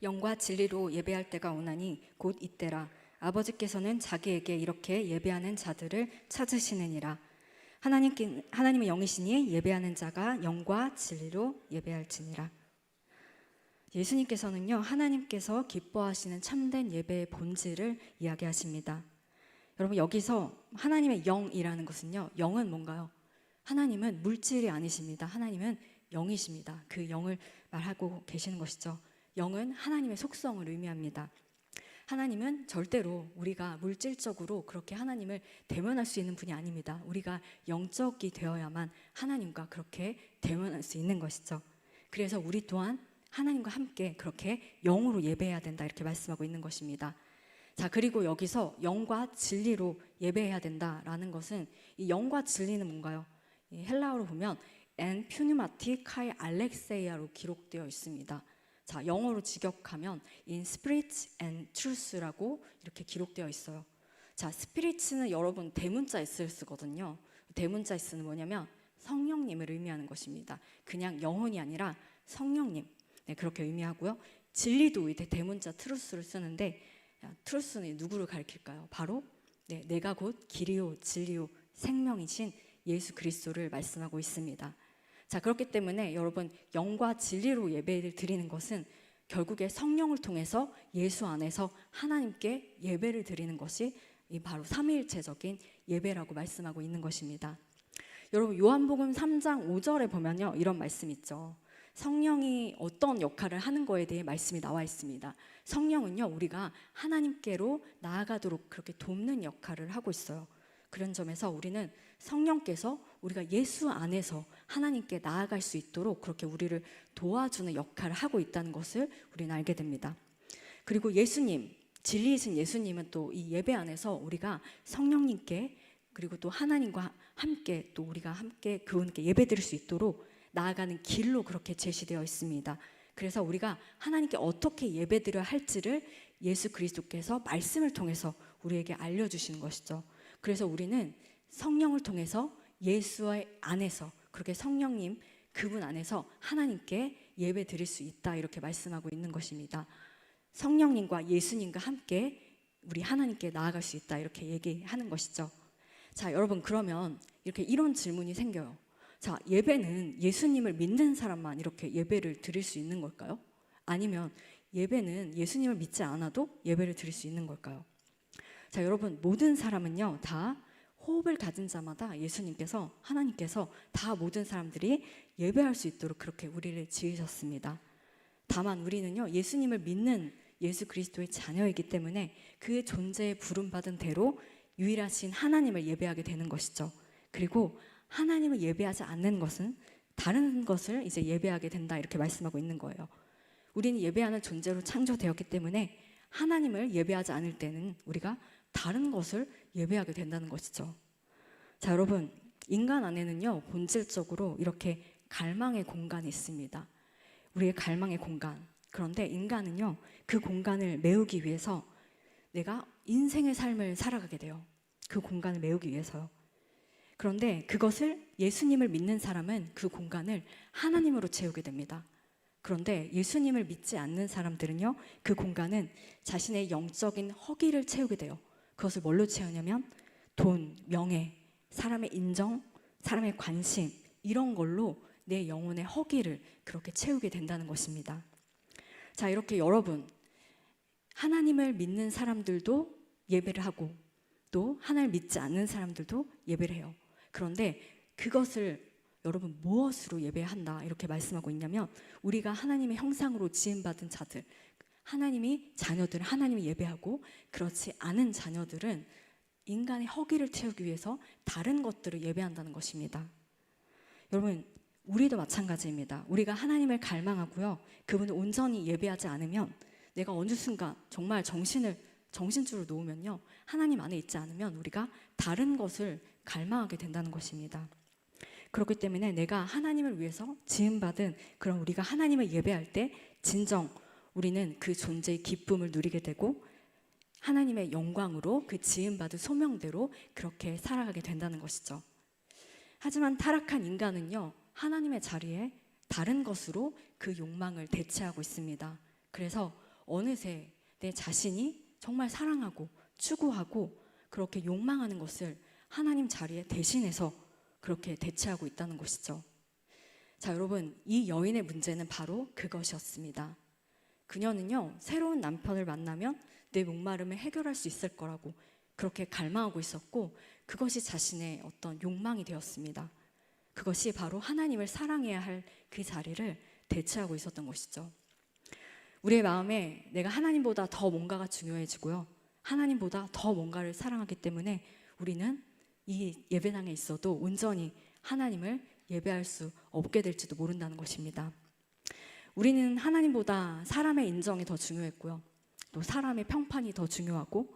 영과 진리로 예배할 때가 오나니 곧 이때라. 아버지께서는 자기에게 이렇게 예배하는 자들을 찾으시느니라. 하나님의 영이시니 예배하는 자가 영과 진리로 예배할지니라. 예수님께서는요, 하나님께서 기뻐하시는 참된 예배의 본질을 이야기하십니다. 여러분, 여기서 하나님의 영이라는 것은요, 영은 뭔가요? 하나님은 물질이 아니십니다. 하나님은 영이십니다. 그 영을 말하고 계시는 것이죠. 영은 하나님의 속성을 의미합니다. 하나님은 절대로 우리가 물질적으로 그렇게 하나님을 대면할 수 있는 분이 아닙니다. 우리가 영적이 되어야만 하나님과 그렇게 대면할 수 있는 것이죠. 그래서 우리 또한 하나님과 함께 그렇게 영으로 예배해야 된다, 이렇게 말씀하고 있는 것입니다. 자, 그리고 여기서 영과 진리로 예배해야 된다라는 것은, 이 영과 진리는 뭔가요? 이 헬라어로 보면 en pneumati kai alexeia로 기록되어 있습니다. 자, 영어로 직역하면 in spirit and truth라고 이렇게 기록되어 있어요. 자, spirit는 여러분 대문자 S를 쓰거든요. 대문자 S는 뭐냐면 성령님을 의미하는 것입니다. 그냥 영혼이 아니라 성령님, 네, 그렇게 의미하고요. 진리도 이 대문자 truth를 쓰는데, truth는 누구를 가리킬까요? 바로 내가 곧 길이요 진리요 생명이신 예수 그리스도를 말씀하고 있습니다. 자, 그렇기 때문에 여러분, 영과 진리로 예배를 드리는 것은 결국에 성령을 통해서 예수 안에서 하나님께 예배를 드리는 것이 이 바로 삼위일체적인 예배라고 말씀하고 있는 것입니다. 여러분, 요한복음 3장 5절에 보면요, 이런 말씀 있죠. 성령이 어떤 역할을 하는 거에 대해 말씀이 나와 있습니다. 성령은요, 우리가 하나님께로 나아가도록 그렇게 돕는 역할을 하고 있어요. 그런 점에서 우리는 성령께서 우리가 예수 안에서 하나님께 나아갈 수 있도록 그렇게 우리를 도와주는 역할을 하고 있다는 것을 우리는 알게 됩니다. 그리고 예수님, 진리이신 예수님은 또 이 예배 안에서 우리가 성령님께, 그리고 또 하나님과 함께, 또 우리가 함께 그분께 예배드릴 수 있도록 나아가는 길로 그렇게 제시되어 있습니다. 그래서 우리가 하나님께 어떻게 예배드려야 할지를 예수 그리스도께서 말씀을 통해서 우리에게 알려주시는 것이죠. 그래서 우리는 성령을 통해서 예수의 안에서, 그렇게 성령님 그분 안에서 하나님께 예배 드릴 수 있다, 이렇게 말씀하고 있는 것입니다. 성령님과 예수님과 함께 우리 하나님께 나아갈 수 있다, 이렇게 얘기하는 것이죠. 자, 여러분, 그러면 이렇게 이런 질문이 생겨요. 자, 예배는 예수님을 믿는 사람만 이렇게 예배를 드릴 수 있는 걸까요? 아니면 예배는 예수님을 믿지 않아도 예배를 드릴 수 있는 걸까요? 자, 여러분, 모든 사람은요, 다 호흡을 가진 자마다 예수님께서, 하나님께서 다 모든 사람들이 예배할 수 있도록 그렇게 우리를 지으셨습니다. 다만 우리는요, 예수님을 믿는 예수 그리스도의 자녀이기 때문에 그 존재에 부름받은 대로 유일하신 하나님을 예배하게 되는 것이죠. 그리고 하나님을 예배하지 않는 것은 다른 것을 이제 예배하게 된다, 이렇게 말씀하고 있는 거예요. 우리는 예배하는 존재로 창조되었기 때문에 하나님을 예배하지 않을 때는 우리가 다른 것을 예배하게 된다는 것이죠. 자, 여러분, 인간 안에는요, 본질적으로 이렇게 갈망의 공간이 있습니다. 우리의 갈망의 공간. 그런데 인간은요, 그 공간을 메우기 위해서 내가 인생의 삶을 살아가게 돼요. 그 공간을 메우기 위해서요. 그런데 그것을, 예수님을 믿는 사람은 그 공간을 하나님으로 채우게 됩니다. 그런데 예수님을 믿지 않는 사람들은요, 그 공간은 자신의 영적인 허기를 채우게 돼요. 그것을 뭘로 채우냐면 돈, 명예, 사람의 인정, 사람의 관심, 이런 걸로 내 영혼의 허기를 그렇게 채우게 된다는 것입니다. 자, 이렇게 여러분, 하나님을 믿는 사람들도 예배를 하고 또 하나님을 믿지 않는 사람들도 예배를 해요. 그런데 그것을 여러분 무엇으로 예배한다, 이렇게 말씀하고 있냐면, 우리가 하나님의 형상으로 지음받은 자들, 하나님이 자녀들은 하나님을 예배하고, 그렇지 않은 자녀들은 인간의 허기를 채우기 위해서 다른 것들을 예배한다는 것입니다. 여러분, 우리도 마찬가지입니다. 우리가 하나님을 갈망하고요, 그분을 온전히 예배하지 않으면, 내가 어느 순간 정말 정신줄을 놓으면요, 하나님 안에 있지 않으면 우리가 다른 것을 갈망하게 된다는 것입니다. 그렇기 때문에 내가 하나님을 위해서 지음받은 그런 우리가 하나님을 예배할 때 진정 우리는 그 존재의 기쁨을 누리게 되고, 하나님의 영광으로 그 지음받은 소명대로 그렇게 살아가게 된다는 것이죠. 하지만 타락한 인간은요, 하나님의 자리에 다른 것으로 그 욕망을 대체하고 있습니다. 그래서 어느새 내 자신이 정말 사랑하고 추구하고 그렇게 욕망하는 것을 하나님 자리에 대신해서 그렇게 대체하고 있다는 것이죠. 자, 여러분, 이 여인의 문제는 바로 그것이었습니다. 그녀는요, 새로운 남편을 만나면 내 목마름을 해결할 수 있을 거라고 그렇게 갈망하고 있었고, 그것이 자신의 어떤 욕망이 되었습니다. 그것이 바로 하나님을 사랑해야 할 그 자리를 대체하고 있었던 것이죠. 우리의 마음에 내가 하나님보다 더 뭔가가 중요해지고요, 하나님보다 더 뭔가를 사랑하기 때문에 우리는 이 예배당에 있어도 온전히 하나님을 예배할 수 없게 될지도 모른다는 것입니다. 우리는 하나님보다 사람의 인정이 더 중요했고요, 또 사람의 평판이 더 중요하고,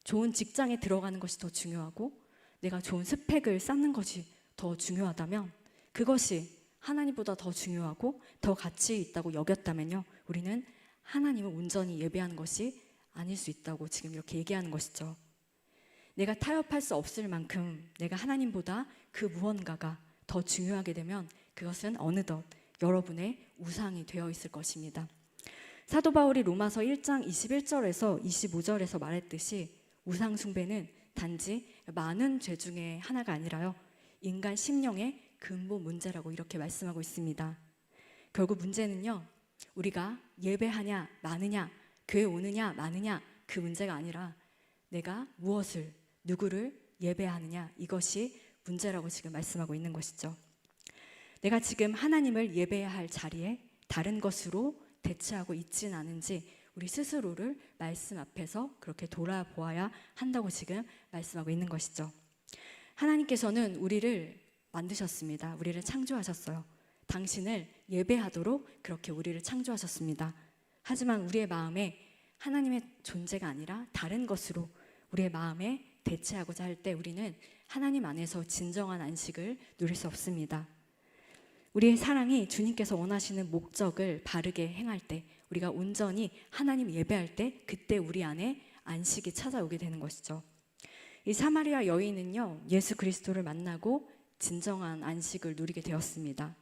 좋은 직장에 들어가는 것이 더 중요하고, 내가 좋은 스펙을 쌓는 것이 더 중요하다면, 그것이 하나님보다 더 중요하고 더 가치 있다고 여겼다면요, 우리는 하나님을 온전히 예배하는 것이 아닐 수 있다고 지금 이렇게 얘기하는 것이죠. 내가 타협할 수 없을 만큼 내가 하나님보다 그 무언가가 더 중요하게 되면 그것은 어느덧 여러분의 우상이 되어 있을 것입니다. 사도 바울이 로마서 1장 21절에서 25절에서 말했듯이 우상 숭배는 단지 많은 죄 중에 하나가 아니라요, 인간 심령의 근본 문제라고 이렇게 말씀하고 있습니다. 결국 문제는요, 우리가 예배하냐 마느냐, 교회 오느냐 마느냐, 그 문제가 아니라 내가 무엇을, 누구를 예배하느냐, 이것이 문제라고 지금 말씀하고 있는 것이죠. 내가 지금 하나님을 예배해야 할 자리에 다른 것으로 대체하고 있지는 않은지 우리 스스로를 말씀 앞에서 그렇게 돌아보아야 한다고 지금 말씀하고 있는 것이죠. 하나님께서는 우리를 만드셨습니다. 우리를 창조하셨어요. 당신을 예배하도록 그렇게 우리를 창조하셨습니다. 하지만 우리의 마음에 하나님의 존재가 아니라 다른 것으로 우리의 마음에 대체하고자 할 때 우리는 하나님 안에서 진정한 안식을 누릴 수 없습니다. 우리의 사랑이 주님께서 원하시는 목적을 바르게 행할 때, 우리가 온전히 하나님 예배할 때, 그때 우리 안에 안식이 찾아오게 되는 것이죠. 이 사마리아 여인은요, 예수 그리스도를 만나고 진정한 안식을 누리게 되었습니다.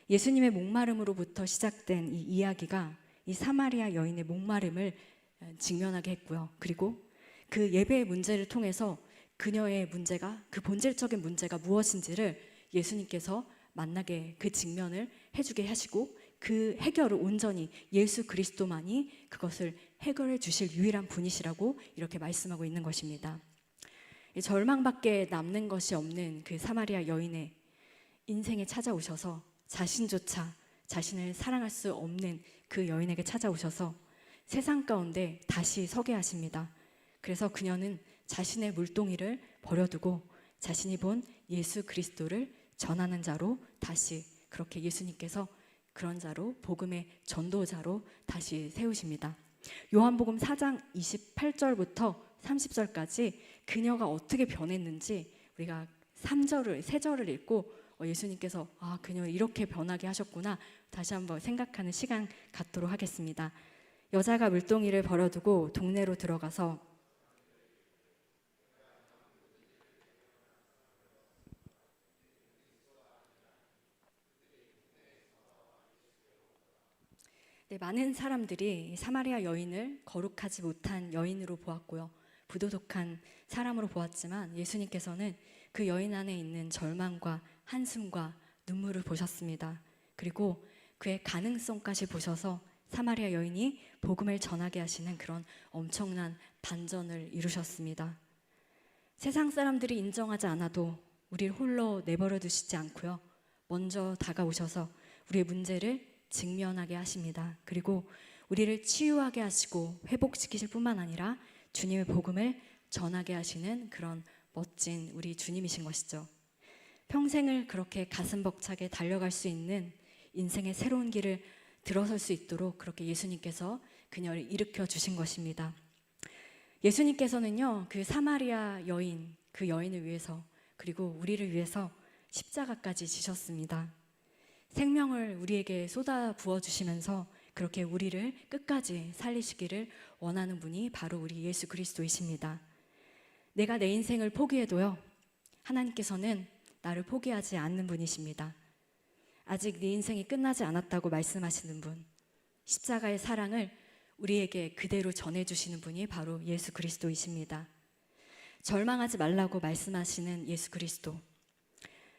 예수님의 목마름으로부터 시작된 이 이야기가 이 사마리아 여인의 목마름을 직면하게 했고요, 그리고 그 예배의 문제를 통해서 그녀의 문제가, 그 본질적인 문제가 무엇인지를 예수님께서 만나게, 그 직면을 해주게 하시고, 그 해결을 온전히 예수 그리스도만이 그것을 해결해 주실 유일한 분이시라고 이렇게 말씀하고 있는 것입니다. 절망밖에 남는 것이 없는 그 사마리아 여인의 인생에 찾아오셔서 자신조차 자신을 사랑할 수 없는 그 여인에게 찾아오셔서 세상 가운데 다시 서게 하십니다. 그래서 그녀는 자신의 물동이를 버려두고 자신이 본 예수 그리스도를 전하는 자로 다시, 그렇게 예수님께서 그런 자로, 복음의 전도자로 다시 세우십니다. 요한복음 4장 28절부터 30절까지 그녀가 어떻게 변했는지 우리가 3절을 읽고 예수님께서 그녀를 이렇게 변하게 하셨구나, 다시 한번 생각하는 시간 갖도록 하겠습니다. 여자가 물동이를 버려두고 동네로 들어가서 많은 사람들이 사마리아 여인을 거룩하지 못한 여인으로 보았고요, 부도덕한 사람으로 보았지만 예수님께서는 그 여인 안에 있는 절망과 한숨과 눈물을 보셨습니다. 그리고 그의 가능성까지 보셔서 사마리아 여인이 복음을 전하게 하시는 그런 엄청난 반전을 이루셨습니다. 세상 사람들이 인정하지 않아도 우리를 홀로 내버려 두시지 않고요, 먼저 다가오셔서 우리의 문제를 직면하게 하십니다. 그리고 우리를 치유하게 하시고 회복시키실 뿐만 아니라 주님의 복음을 전하게 하시는 그런 멋진 우리 주님이신 것이죠. 평생을 그렇게 가슴 벅차게 달려갈 수 있는 인생의 새로운 길을 들어설 수 있도록 그렇게 예수님께서 그녀를 일으켜 주신 것입니다. 예수님께서는요, 그 사마리아 여인, 그 여인을 위해서, 그리고 우리를 위해서 십자가까지 지셨습니다. 생명을 우리에게 쏟아 부어 주시면서 그렇게 우리를 끝까지 살리시기를 원하는 분이 바로 우리 예수 그리스도이십니다. 내가 내 인생을 포기해도요, 하나님께서는 나를 포기하지 않는 분이십니다. 아직 네 인생이 끝나지 않았다고 말씀하시는 분, 십자가의 사랑을 우리에게 그대로 전해주시는 분이 바로 예수 그리스도이십니다. 절망하지 말라고 말씀하시는 예수 그리스도.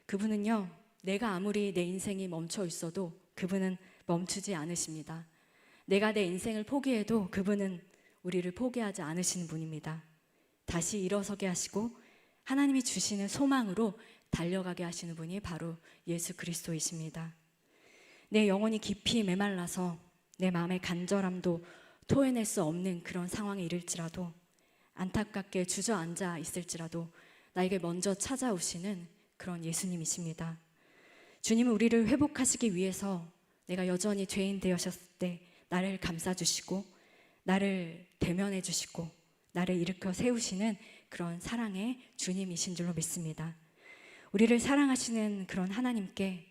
그분은요, 내가 아무리 내 인생이 멈춰 있어도 그분은 멈추지 않으십니다. 내가 내 인생을 포기해도 그분은 우리를 포기하지 않으시는 분입니다. 다시 일어서게 하시고 하나님이 주시는 소망으로 달려가게 하시는 분이 바로 예수 그리스도이십니다. 내 영혼이 깊이 메말라서 내 마음의 간절함도 토해낼 수 없는 그런 상황에 이를지라도, 안타깝게 주저앉아 있을지라도 나에게 먼저 찾아오시는 그런 예수님이십니다. 주님은 우리를 회복하시기 위해서 내가 여전히 죄인 되셨을 때 나를 감싸주시고 나를 대면해 주시고 나를 일으켜 세우시는 그런 사랑의 주님이신 줄로 믿습니다. 우리를 사랑하시는 그런 하나님께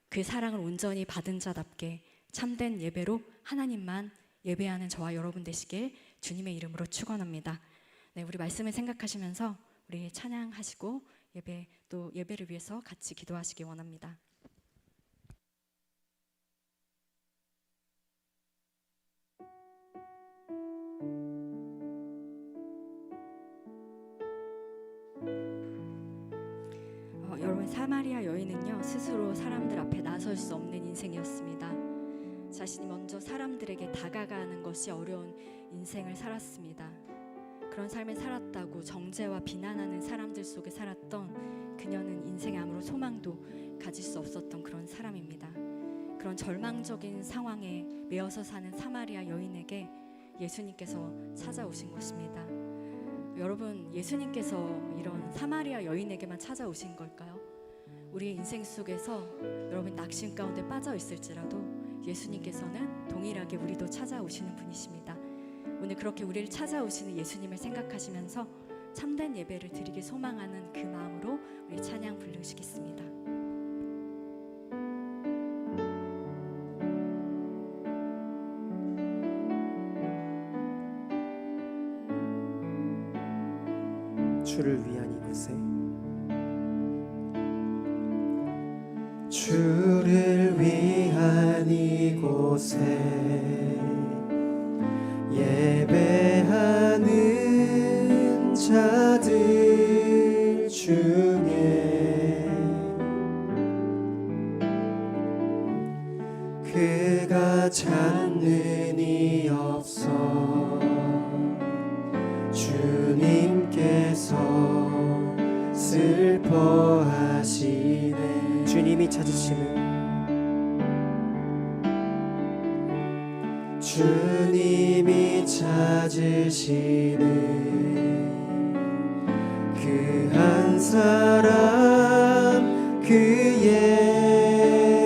그 사랑을 온전히 받은 자답게 참된 예배로 하나님만 예배하는 저와 여러분 되시길 주님의 이름으로 축원합니다. 네, 우리 말씀을 생각하시면서 우리 찬양하시고 예배를 위해서 같이 기도하시기 원합니다. 여러분, 사마리아 여인은요, 스스로 사람들 앞에 나설 수 없는 인생이었습니다. 자신이 먼저 사람들에게 다가가는 것이 어려운 인생을 살았습니다. 그런 삶을 살았다고 정죄와 비난하는 사람들 속에 살았던 그녀는 인생에 아무런 소망도 가질 수 없었던 그런 사람입니다. 그런 절망적인 상황에 매어서 사는 사마리아 여인에게 예수님께서 찾아오신 것입니다. 여러분, 예수님께서 이런 사마리아 여인에게만 찾아오신 걸까요? 우리의 인생 속에서 여러분 낙심 가운데 빠져 있을지라도 예수님께서는 동일하게 우리도 찾아오시는 분이십니다. 오늘 그렇게 우리를 찾아오시는 예수님을 생각하시면서 참된 예배를 드리길 소망하는 그 마음으로 우리 찬양 부르시겠습니다. 주를 위한 이곳에, 주를 위한 이곳에 예배하는 자들 중에 그가 찾는 이 없어 주님께서 슬퍼하시네. 주님이 찾으시는, 주님이 찾으시는 그 한 사람, 그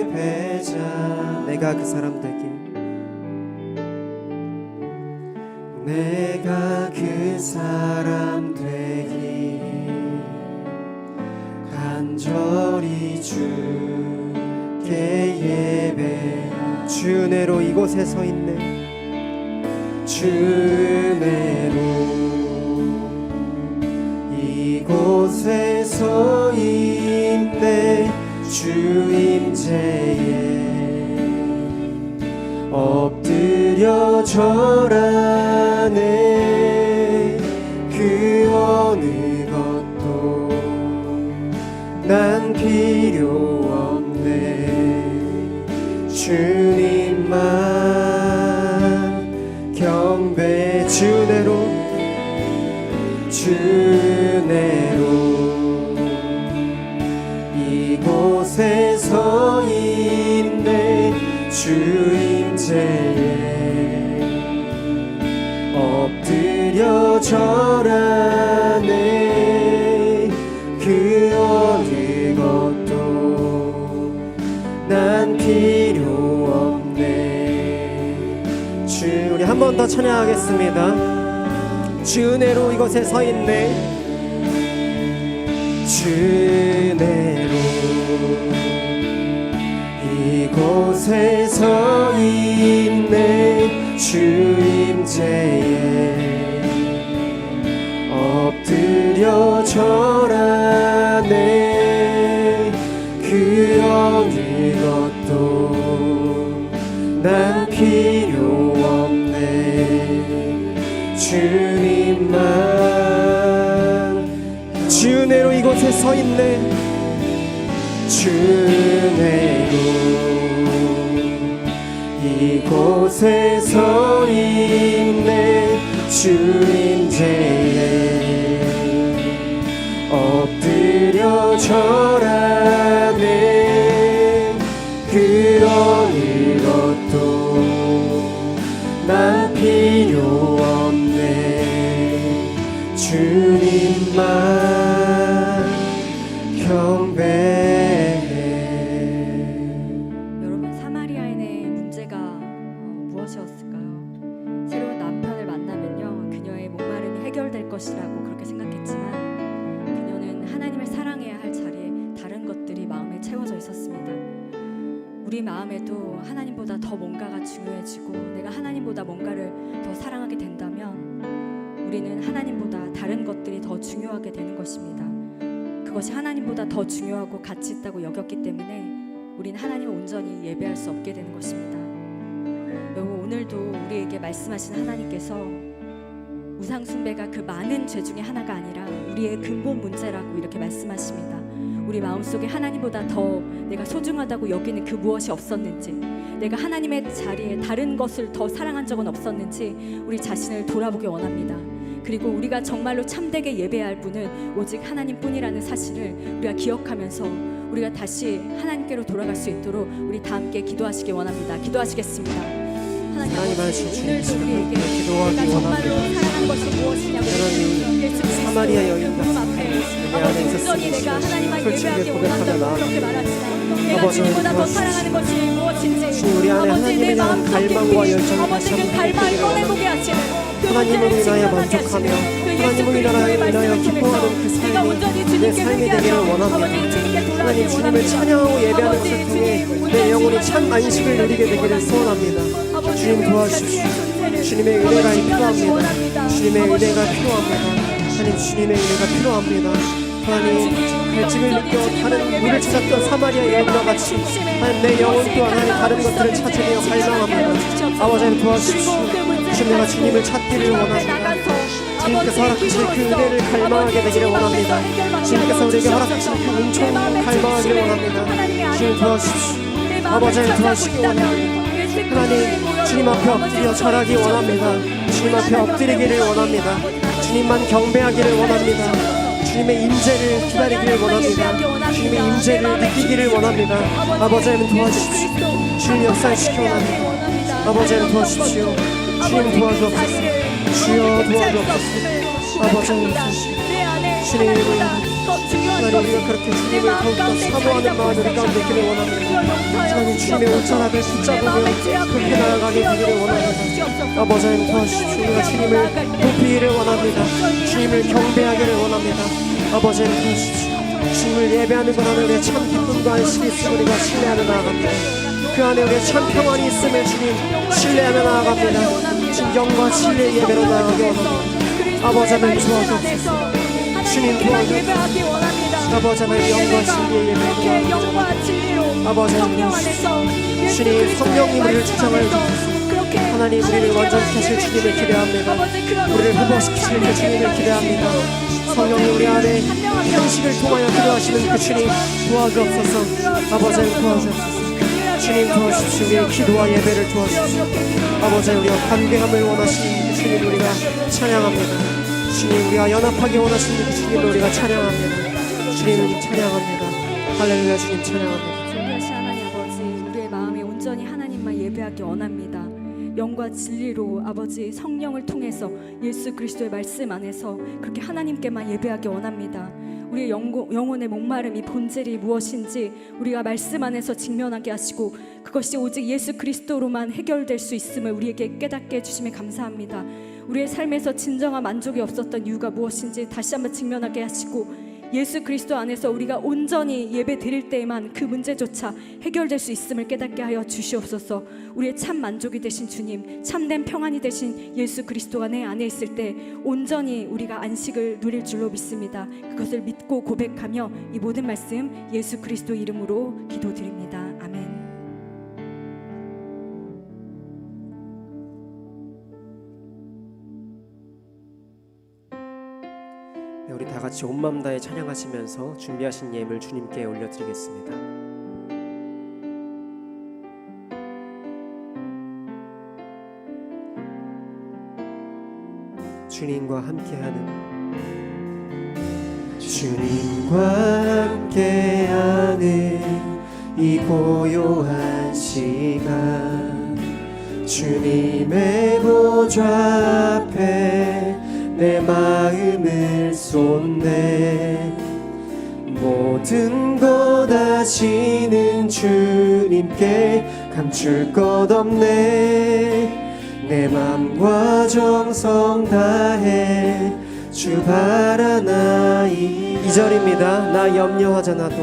예배자. 내가 그 사람 되길, 내가 그 사람 되길 간절히 주께 예배하. 주 은혜로 이곳에 서 있네. 주 은혜로 이곳에 서 있네. 주 임재에 엎드려 절하네. 그 어느 것도 난 필요 없네. 주님만 경배. 주 은혜로, 주 은혜로 이곳에 서 있네. 주 임재에 엎드려 절하네. 그 어느 것도 난 필요 없네. 주, 우리 한 번 더 찬양하겠습니다. 주 은혜로 이곳에 서 있네. 주 은혜로 이곳에 서 있네. 주 임재에 엎드려 절하네. 그 어느 것도 난 필요 없네. 주님만 주 은혜로 이곳에 서 있네. 주 은혜로 이곳에 서 있네. 주 임재에 엎드려 절하네. 그러는 것도 난 필요 없네. 주님만 경배해. 여러분, 사마리아인의 문제가 무엇이었을까요? 새로운 남편을 만나면요, 그녀의 목마름이 해결될 것이라고 그렇게 생각했지만 그녀는 하나님을 사랑해야 할 자리에 다른 것들이 마음에 채워져 있었습니다. 우리 마음에도 하나님보다 더 뭔가가 중요해지고 내가 하나님보다 뭔가를 더 사랑하게 된다면 우리는 하나님보다 다른 것들이 더 중요하게 되는 것입니다. 그것이 하나님보다 더 중요하고 가치 있다고 여겼기 때문에 우리는 하나님을 온전히 예배할 수 없게 되는 것입니다. 여러분, 오늘도 우리에게 말씀하신 하나님께서 우상 숭배가 그 많은 죄 중에 하나가 아니라 우리의 근본 문제라고 이렇게 말씀하십니다. 우리 마음속에 하나님보다 더 내가 소중하다고 여기는 그 무엇이 없었는지, 내가 하나님의 자리에 다른 것을 더 사랑한 적은 없었는지 우리 자신을 돌아보기 원합니다. 그리고 우리가 정말로 참되게 예배할 분은 오직 하나님뿐이라는 사실을 우리가 기억하면서 우리가 다시 하나님께로 돌아갈 수 있도록 우리 다 함께 기도하시기 원합니다. 기도하시겠습니다. 하나님 아버지, 오늘도 우리에게 내가 정말로 사랑한 것이 무엇이냐고 예수 그리스도 사마리아 여인과 그분 앞에 아버지 온전히 내가 하나님만 예배하기 원한다고 그렇게 말하시나 내가 아버지, 주님보다 더 사랑하는 것이 무엇인지 우리 안에 아버지 내 하나님에 대한 마음속 갈망과 깊이 열정이 아버지 다시 그 한번 갈망을 회복되기를 꺼내보게 하시는 그 하나님을 문제를 인하여 직면하게 만족하며 하시는 그 예수 하나님을 그리스도의 인하여 말씀을 기뻐하는 그 통해서 내가 삶이 온전히 내 주님께 삶이 회개하며 되기를 원합니다. 아버지 주님께 돌아가기 하나님, 주님을 원합니다. 찬양하고 예배하는 아버지, 것을 통해 주님, 내 영혼이 참 안식을 누리게 되기를 소원합니다. 아버지, 주님 도와주십시오. 주님의 은혜가 필요합니다. 주님의 은혜가 필요합니다. 하나님, 주님의 은혜가 필요합니다. 하나님, 갈증을 느껴 다른 물을 찾았던 사마리아 여인과 같이 하나님, 내 영혼 또한 하나님 다른 것들을 찾으며 갈망합니다. 아버지, 하나님 도와주십시오. 주님, 내가 주님을 찾기를 원합니다. 주님께서 허락하실 그 은혜를 갈망하게 되기를 원합니다. 주님께서 우리에게 허락하신 그 은총을 갈망하기를 원합니다. 주님 도와주십시오. 아버지, 하나님 도와주시기 원합니다. 하나님, 주님 앞에 엎드려 절하기 원합니다. 주님 앞에 엎드리기를 원합니다. 주님만 경배하기를 원합니다. 주님의 임재를 기다리기를 원합니다. 주님의 임재를 느끼기를 원합니다. 아버지, 하나님 도와주십시오. 주님 역사하시기 원합니다. 아버지, 하나님 도와주십시오. 주님 도와주옵소서. 주여 도와주옵소서. 아버지, 하나님 주님 이름으로 하나님, 우리가 그렇게 주님을 더욱더 사모하는 마음을 가운데 있기를 원합니다. 하나님, 주님의 옷자락을 붙잡으며 그렇게 나아가게 되기를 원합니다. 아버지, 하나님 도와주십시오. 우리가 주님을 높이기를 원합니다. 주님을 경배하기를 원합니다. 아버지, 하나님 도와주십시오. 주님을 예배하는 것 안에 우리의 참 기쁨과 안식이 있음을 우리가 신뢰하며 나아갑니다. 그 안에 우리의 참 평안이 있음을 주님 신뢰하며 나아갑니다. 주님, 영과 진리의 예배로 나아가기 원합니다. 아버지, 하나님 도와주옵소서. 주님 도와주옵소서. 아버지, 하나님 영과 진리의 예배로 나아갑니다. 아버지, 하나님 주님, 성령님 우리를 주장하여 주옵소서. 하나님, 우리를 완전케 하실 주님을 기대합니다. 우리를 회복시키실 그 주님을 기대합니다. 성령님, 우리 안에 현식을 통하여 기도하시는 그 주님 도와주옵소서. 아버지, 도와주옵소서. 주님 도와주십시오. 우리의 기도와 예배를 도와주십시오. 아버지, 우리와 관계함을 원하시는 그 주님 우리가 찬양합니다. 주님, 우리가 연합하기 원하시는 그 주님을 우리가 찬양합니다. 주님 찬양합니다. 할렐루야. 주님 찬양합니다. 존귀하신 하나님 아버지, 우리의 마음에 온전히 하나님만 예배하기 원합니다. 영과 진리로 아버지 성령을 통해서 예수 그리스도의 말씀 안에서 그렇게 하나님께만 예배하기 원합니다. 우리의 영혼의 목마름이 본질이 무엇인지 우리가 말씀 안에서 직면하게 하시고 그것이 오직 예수 그리스도로만 해결될 수 있음을 우리에게 깨닫게 해주심에 감사합니다. 우리의 삶에서 진정한 만족이 없었던 이유가 무엇인지 다시 한번 직면하게 하시고 예수 그리스도 안에서 우리가 온전히 예배 드릴 때에만 그 문제조차 해결될 수 있음을 깨닫게 하여 주시옵소서. 우리의 참 만족이 되신 주님, 참된 평안이 되신 예수 그리스도가 내 안에 있을 때 온전히 우리가 안식을 누릴 줄로 믿습니다. 그것을 믿고 고백하며 이 모든 말씀 예수 그리스도 이름으로 기도드립니다. 아멘. 우리 다 같이 온 마음 다해 찬양하시면서 준비하신 예물 주님께 올려드리겠습니다. 주님과 함께하는 주님과 함께하는 이 고요한 시간 주님의 보좌 앞에 내 마음을 쏟네 모든 것 아시는 주님께 감출 것 없네 내 맘과 정성 다해 주 바라나이 2절입니다. 나 염려하잖아도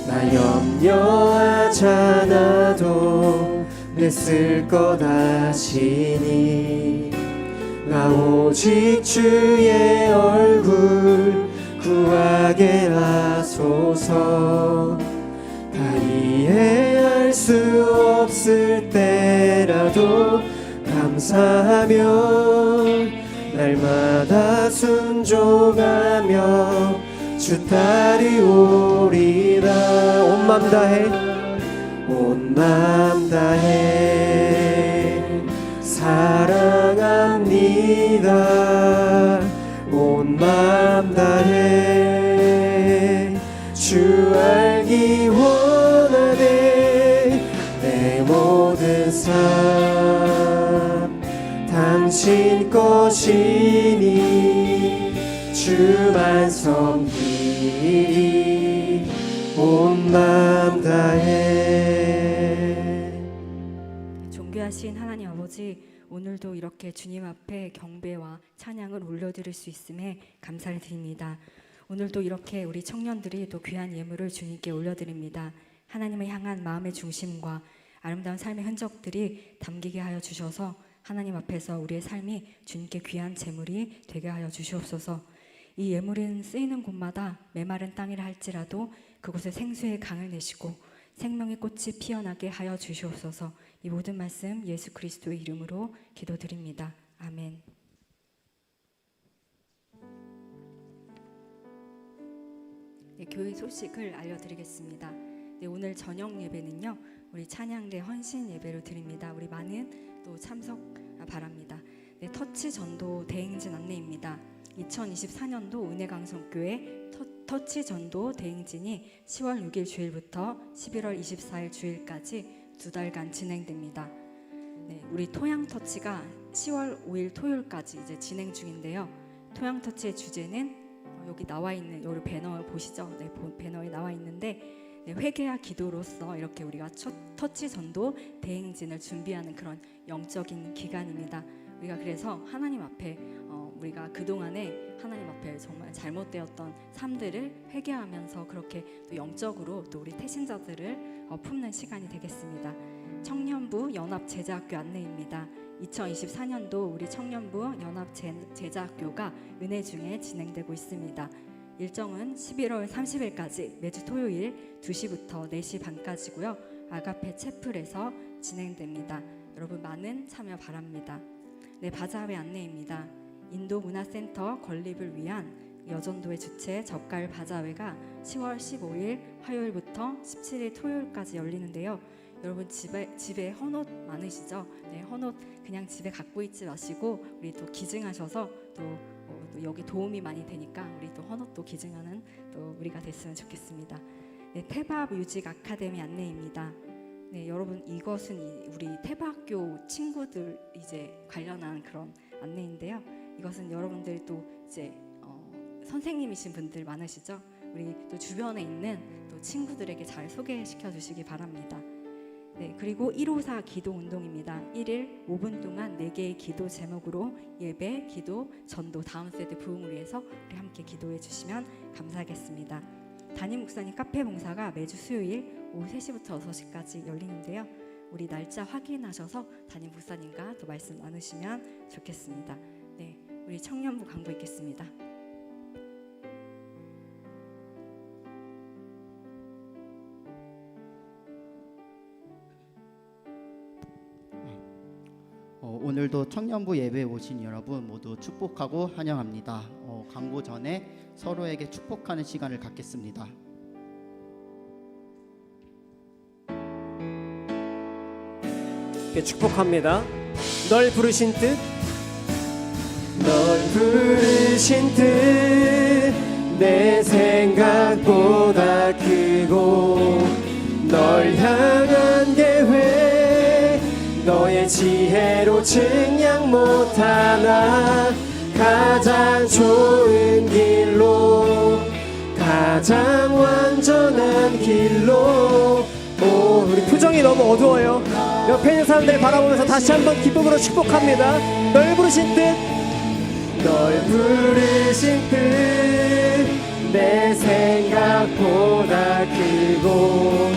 나 염려하잖아도 내 쓸 것 아시니 나 오직 주의 얼굴 구하게 하소서 다 이해할 수 없을 때라도 감사하며 날마다 순종하며 주 따르오리라 온 마음 다해 온 마음 다해 사랑합니다 온 마음 다해 주 알기 원하네 내 모든 삶 당신 것이니 주만 섬기리 온 마음 다해 존귀하신 하나님 아버지, 오늘도 이렇게 주님 앞에 경배와 찬양을 올려드릴 수 있음에 감사를 드립니다. 오늘도 이렇게 우리 청년들이 또 귀한 예물을 주님께 올려드립니다. 하나님을 향한 마음의 중심과 아름다운 삶의 흔적들이 담기게 하여 주셔서 하나님 앞에서 우리의 삶이 주님께 귀한 제물이 되게 하여 주시옵소서. 이 예물은 쓰이는 곳마다 메마른 땅이라 할지라도 그곳에 생수의 강을 내시고 생명의 꽃이 피어나게 하여 주시옵소서. 이 모든 말씀 예수 그리스도의 이름으로 기도드립니다. 아멘. 네, 교회 소식을 알려드리겠습니다. 네, 오늘 저녁 예배는요, 우리 찬양대 헌신 예배로 드립니다. 우리 많은 또 참석 바랍니다. 네, 터치 전도 대행진 안내입니다. 2024년도 은혜강성교회 터치 전도 대행진이 10월 6일 주일부터 11월 24일 주일까지 2달간 진행됩니다. 네, 우리 토양터치가 10월 5일 토요일까지 이제 진행 중인데요. 토양터치의 주제는 여기 나와 있는 여기 배너 보시죠? 네, 배너에 나와 있는데 네, 회개와 기도로서 이렇게 우리가 터치 전도 대행진을 준비하는 그런 영적인 기간입니다. 우리가 그래서 하나님 앞에 우리가 그동안에 하나님 앞에 정말 잘못되었던 삶들을 회개하면서 그렇게 또 영적으로 또 우리 태신자들을 품는 시간이 되겠습니다. 청년부 연합제자학교 안내입니다. 2024년도 우리 청년부 연합제자학교가 은혜 중에 진행되고 있습니다. 일정은 11월 30일까지 매주 토요일 2시부터 4시 반까지고요. 아가페 채플에서 진행됩니다. 여러분 많은 참여 바랍니다. 네, 바자회 안내입니다. 인도문화센터 건립을 위한 여전도의 주최 젓갈 바자회가 10월 15일 화요일부터 17일 토요일까지 열리는데요. 여러분 집에 헌옷 많으시죠? 네, 헌옷 그냥 집에 갖고 있지 마시고 우리 또 기증하셔서 또 여기 도움이 많이 되니까 우리 또 헌옷도 기증하는 또 우리가 됐으면 좋겠습니다. 네, 태밥 유직 아카데미 안내입니다. 네, 여러분 이것은 우리 태바학교 친구들 이제 관련한 그런 안내인데요. 이것은 여러분들 또 이제 선생님이신 분들 많으시죠? 우리 또 주변에 있는 또 친구들에게 잘 소개시켜 주시기 바랍니다. 네, 그리고 154 기도 운동입니다. 1일 5분 동안 4개의 기도 제목으로 예배, 기도, 전도, 다음 세대 부흥을 위해서 우리 함께 기도해 주시면 감사하겠습니다. 담임 목사님 카페 봉사가 매주 수요일 오후 3시부터 6시까지 열리는데요. 우리 날짜 확인하셔서 담임 목사님과 또 말씀 나누시면 좋겠습니다. 네, 우리 청년부 광고 있겠습니다. 오늘도 청년부 예배에 오신 여러분 모두 축복하고 환영합니다. 광고 전에 서로에게 축복하는 시간을 갖겠습니다. 이렇게 축복합니다. 널 부르신 뜻, 널 부르신 뜻 내 생각보다 크고 널 향한 계획 너의 지혜로 측량 못하나 가장 좋은 길로 가장 완전한 길로. 우리 표정이 너무 어두워요. 옆에 있는 사람들 바라보면서 다시 한번 기쁨으로 축복합니다. 널 부르신 뜻, 널 부르신 뜻 내 생각보다 크고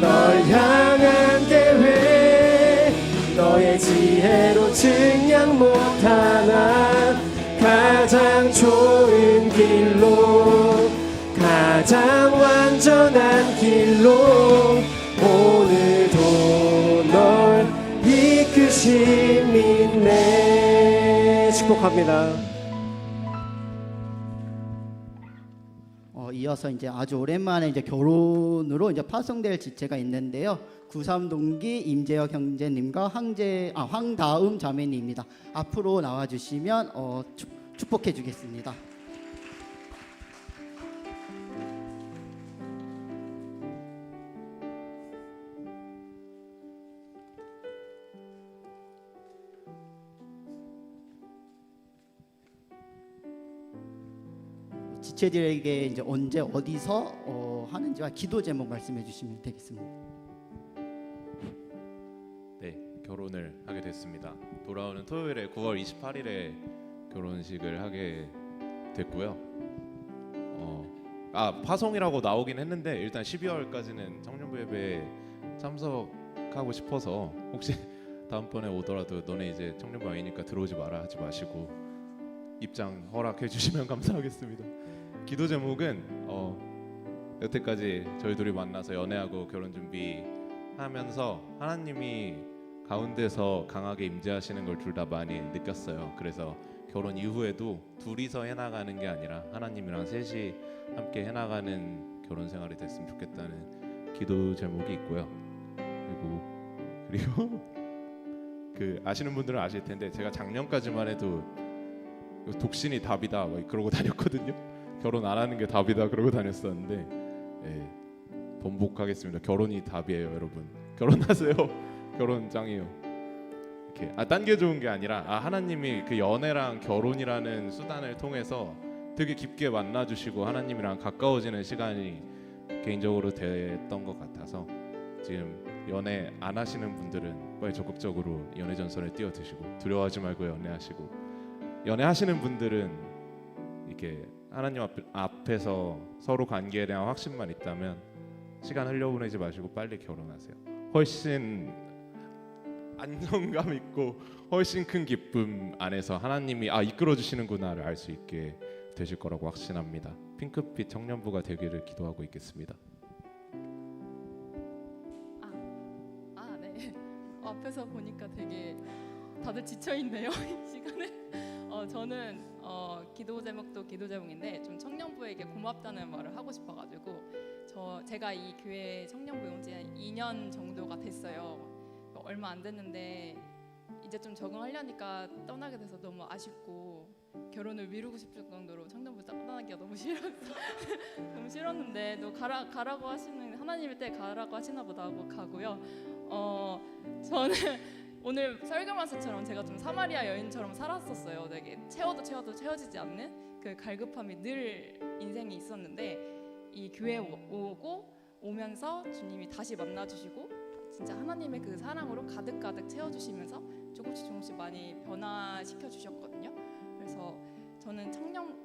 널 향한 계획 너의 지혜로 측량 못하나 가장 좋은 길로 가장 완전한 길로 오늘도 널 이끄심 있네. 축복합니다. 이어서 이제 아주 오랜만에 이제 결혼으로 이제 파송될 지체가 있는데요. 93 동기 임재혁 형제님과 황다음 자매님입니다. 앞으로 나와주시면 축복해 주겠습니다. 지체들에게 이제 언제 어디서 하는지와 기도 제목 말씀해 주시면 되겠습니다. 네, 결혼을 하게 됐습니다. 돌아오는 토요일에 9월 28일에 결혼식을 하게 됐고요. 파송이라고 나오긴 했는데 일단 12월까지는 청년부 예배에 참석하고 싶어서 혹시 다음번에 오더라도 너네 이제 청년부 아니니까 들어오지 마라 하지 마시고 입장 허락해 주시면 감사하겠습니다. 기도 제목은 여태까지 저희 둘이 만나서 연애하고 결혼 준비하면서 하나님이 가운데서 강하게 임재하시는 걸 둘 다 많이 느꼈어요. 그래서 결혼 이후에도 둘이서 해나가는 게 아니라 하나님이랑 셋이 함께 해나가는 결혼 생활이 됐으면 좋겠다는 기도 제목이 있고요. 그리고 그 아시는 분들은 아실 텐데 제가 작년까지만 해도 독신이 답이다 그러고 다녔거든요. 결혼 안 하는 게 답이다 그러고 다녔었는데 번복하겠습니다. 결혼이 답이에요, 여러분. 결혼하세요. 결혼 짱이에요. 이렇게 딴 게 좋은 게 아니라 하나님이 그 연애랑 결혼이라는 수단을 통해서 되게 깊게 만나주시고 하나님이랑 가까워지는 시간이 개인적으로 됐던 것 같아서 지금 연애 안 하시는 분들은 빨리 적극적으로 연애 전선에 뛰어드시고 두려워하지 말고 연애하시고, 연애하시는 분들은 이렇게 하나님 앞에서 서로 관계에 대한 확신만 있다면 시간 흘려보내지 마시고 빨리 결혼하세요. 훨씬 안정감 있고 훨씬 큰 기쁨 안에서 하나님이 이끌어 주시는구나를 알 수 있게 되실 거라고 확신합니다. 핑크빛 청년부가 되기를 기도하고 있겠습니다. 네. 앞에서 보니까 되게 다들 지쳐 있네요. 이 시간에. 저는 기도 제목도 기도 제목인데 좀 청년부에게 고맙다는 말을 하고 싶어가지고 제가 이 교회 청년부에 온 지 2년 정도가 됐어요. 얼마 안 됐는데 이제 좀 적응하려니까 떠나게 돼서 너무 아쉽고 결혼을 미루고 싶을 정도로 청년부 떠나기가 너무 너무 싫었는데 또 가라고 하시는 하나님의 때 가라고 하시나 보다 하고 가고요. 저는 오늘 설교마스처럼 제가 좀 사마리아 여인처럼 살았었어요. 되게 채워도 채워지지 않는 그 갈급함이 늘 인생에 있었는데 이 교회에 오면서 주님이 다시 만나주시고 진짜 하나님의 그 사랑으로 가득가득 채워주시면서 조금씩 많이 변화시켜 주셨거든요. 그래서 저는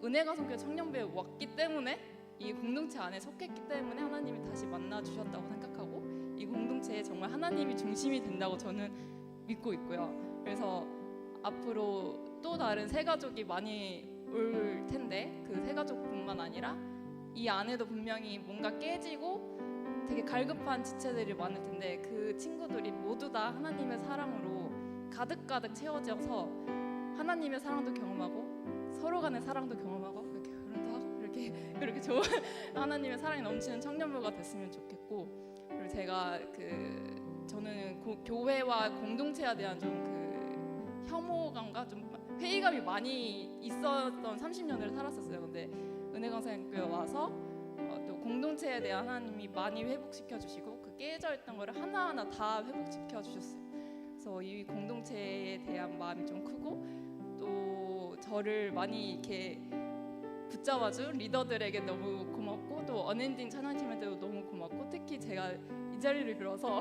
은혜가 성교 청년부에 왔기 때문에 이 공동체 안에 속했기 때문에 하나님이 다시 만나주셨다고 생각하고 이 공동체에 정말 하나님이 중심이 된다고 저는 믿고 있고요. 그래서 앞으로 또 다른 새 가족이 많이 올 텐데 그 새 가족뿐만 아니라 이 안에도 분명히 뭔가 깨지고 되게 갈급한 지체들이 많을 텐데 그 친구들이 모두 다 하나님의 사랑으로 가득가득 채워져서 하나님의 사랑도 경험하고 서로 간의 사랑도 경험하고 이렇게 결혼도 하고 이렇게 좋은 하나님의 사랑이 넘치는 청년부가 됐으면 좋겠고, 그리고 제가 저는 교회와 공동체에 대한 좀 혐오감과 좀 회의감이 많이 있었던 30년을 살았었어요. 근데 은혜 강사님께 와서 또 공동체에 대한 하나님이 많이 회복시켜 주시고 그 깨져 있던 거를 하나하나 다 회복시켜 주셨어요. 그래서 이 공동체에 대한 마음이 좀 크고, 또 저를 많이 이렇게 붙잡아준 리더들에게 너무 고맙고, 또 언엔딩 찬양팀에도 너무 고맙고, 특히 제가 이 자리를 빌어서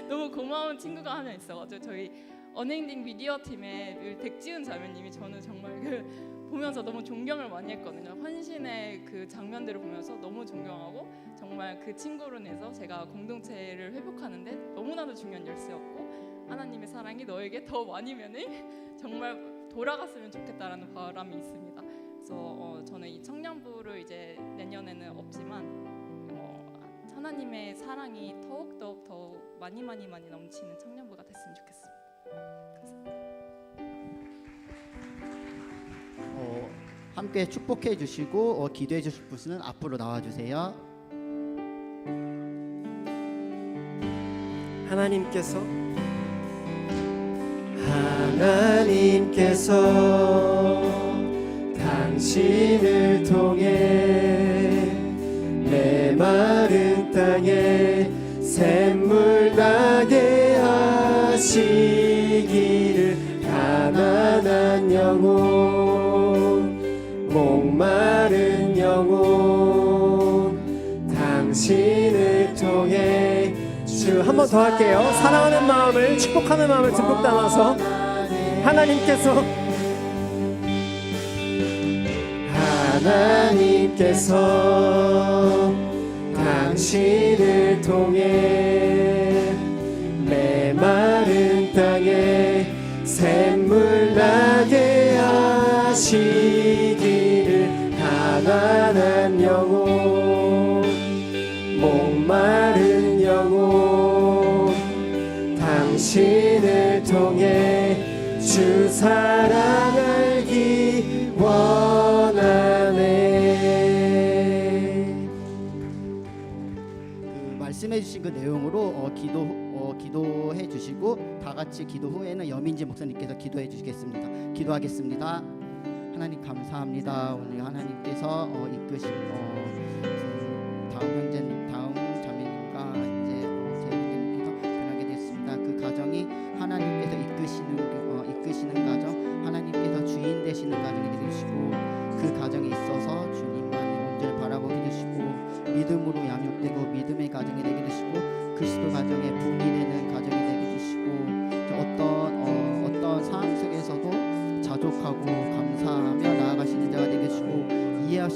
너무 고마운 친구가 하나 있어가지고 저희 언엔딩 미디어 팀의 늘 덱지은 자매님이 저는 정말 보면서 너무 존경을 많이 했거든요. 헌신의 그 장면들을 보면서 너무 존경하고, 정말 그 친구로 인해서 제가 공동체를 회복하는데 너무나도 중요한 열쇠였고, 하나님의 사랑이 너에게 더 많이면은 정말 돌아갔으면 좋겠다라는 바람이 있습니다. 그래서 저는 이 청년부를 이제 내년에는 없지만 하나님의 사랑이 더욱 많이 넘치는 청년부가 됐으면 좋겠습니다. 함께 축복해 주시고 기도해 주실 분은 앞으로 나와 주세요. 하나님께서 당신을 통해 메마른 땅에 샘물 나게 하시기를, 가난한 영혼, 목마른 영혼, 당신을 통해 주 한 번 더 할게요. 사랑하는 마음을, 축복하는 마음을 듬뿍 담아서 하나님께서 당신을 통해 메마른 땅에 샘물 나게 하시기를, 가난한 영혼, 목마른 영혼, 당신을 통해 주 사랑 알기 원하네. 말씀해 주신 그 내용으로 기도해 주시고, 다 같이 기도 후에는 여민지 목사님께서 기도해 주시겠습니다. 기도하겠습니다. 하나님 감사합니다. 오늘 하나님께서 이끄신 다음 형제님, 다음 자매님과 이제 재훈님께서 변하게 됐습니다. 그 가정이 하나님께서 이끄시는 가정, 하나님께서 주인 되시는 가정이 되시고, 그 가정에 있어서 주님만의 온전히 바라보게 되시고, 믿음으로 양육되고 믿음의 가정이 되게 되시고, 그리스도 가정에 분리되는 가정이 되게 되시고, 어떤 상황 속에서도 자족하고 감사하며 나아가시는 자가 되게 되시고, 이해할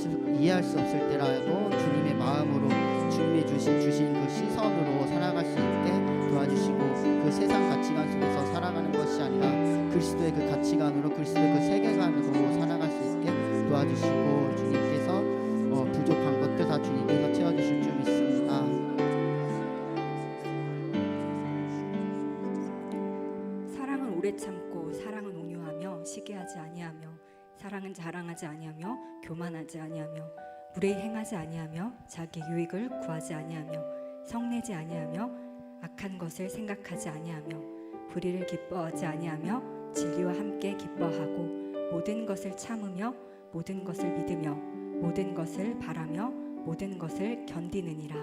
수 없을 때라도 주님의 마음으로, 주님이 주신 그 시선으로 살아갈 수 있게 도와주시고, 그 세상 가치관 속에서 살아가는 것이 아니라 그리스도의 그 가치관으로, 그리스도의 그 세계관으로 살아갈 수 있게 도와주시고, 주님께서 부족한 것들 다 주님께서 채워주실 줄 믿습니다. 사랑은 오래 참고, 사랑은 온유하며 시기하지 아니하며, 사랑은 자랑하지 아니하며 교만하지 아니하며, 불의에 행하지 아니하며 자기 유익을 구하지 아니하며, 성내지 아니하며 악한 것을 생각하지 아니하며, 불의를 기뻐하지 아니하며 진리와 함께 기뻐하고, 모든 것을 참으며 모든 것을 믿으며 모든 것을 바라며 모든 것을 견디느니라.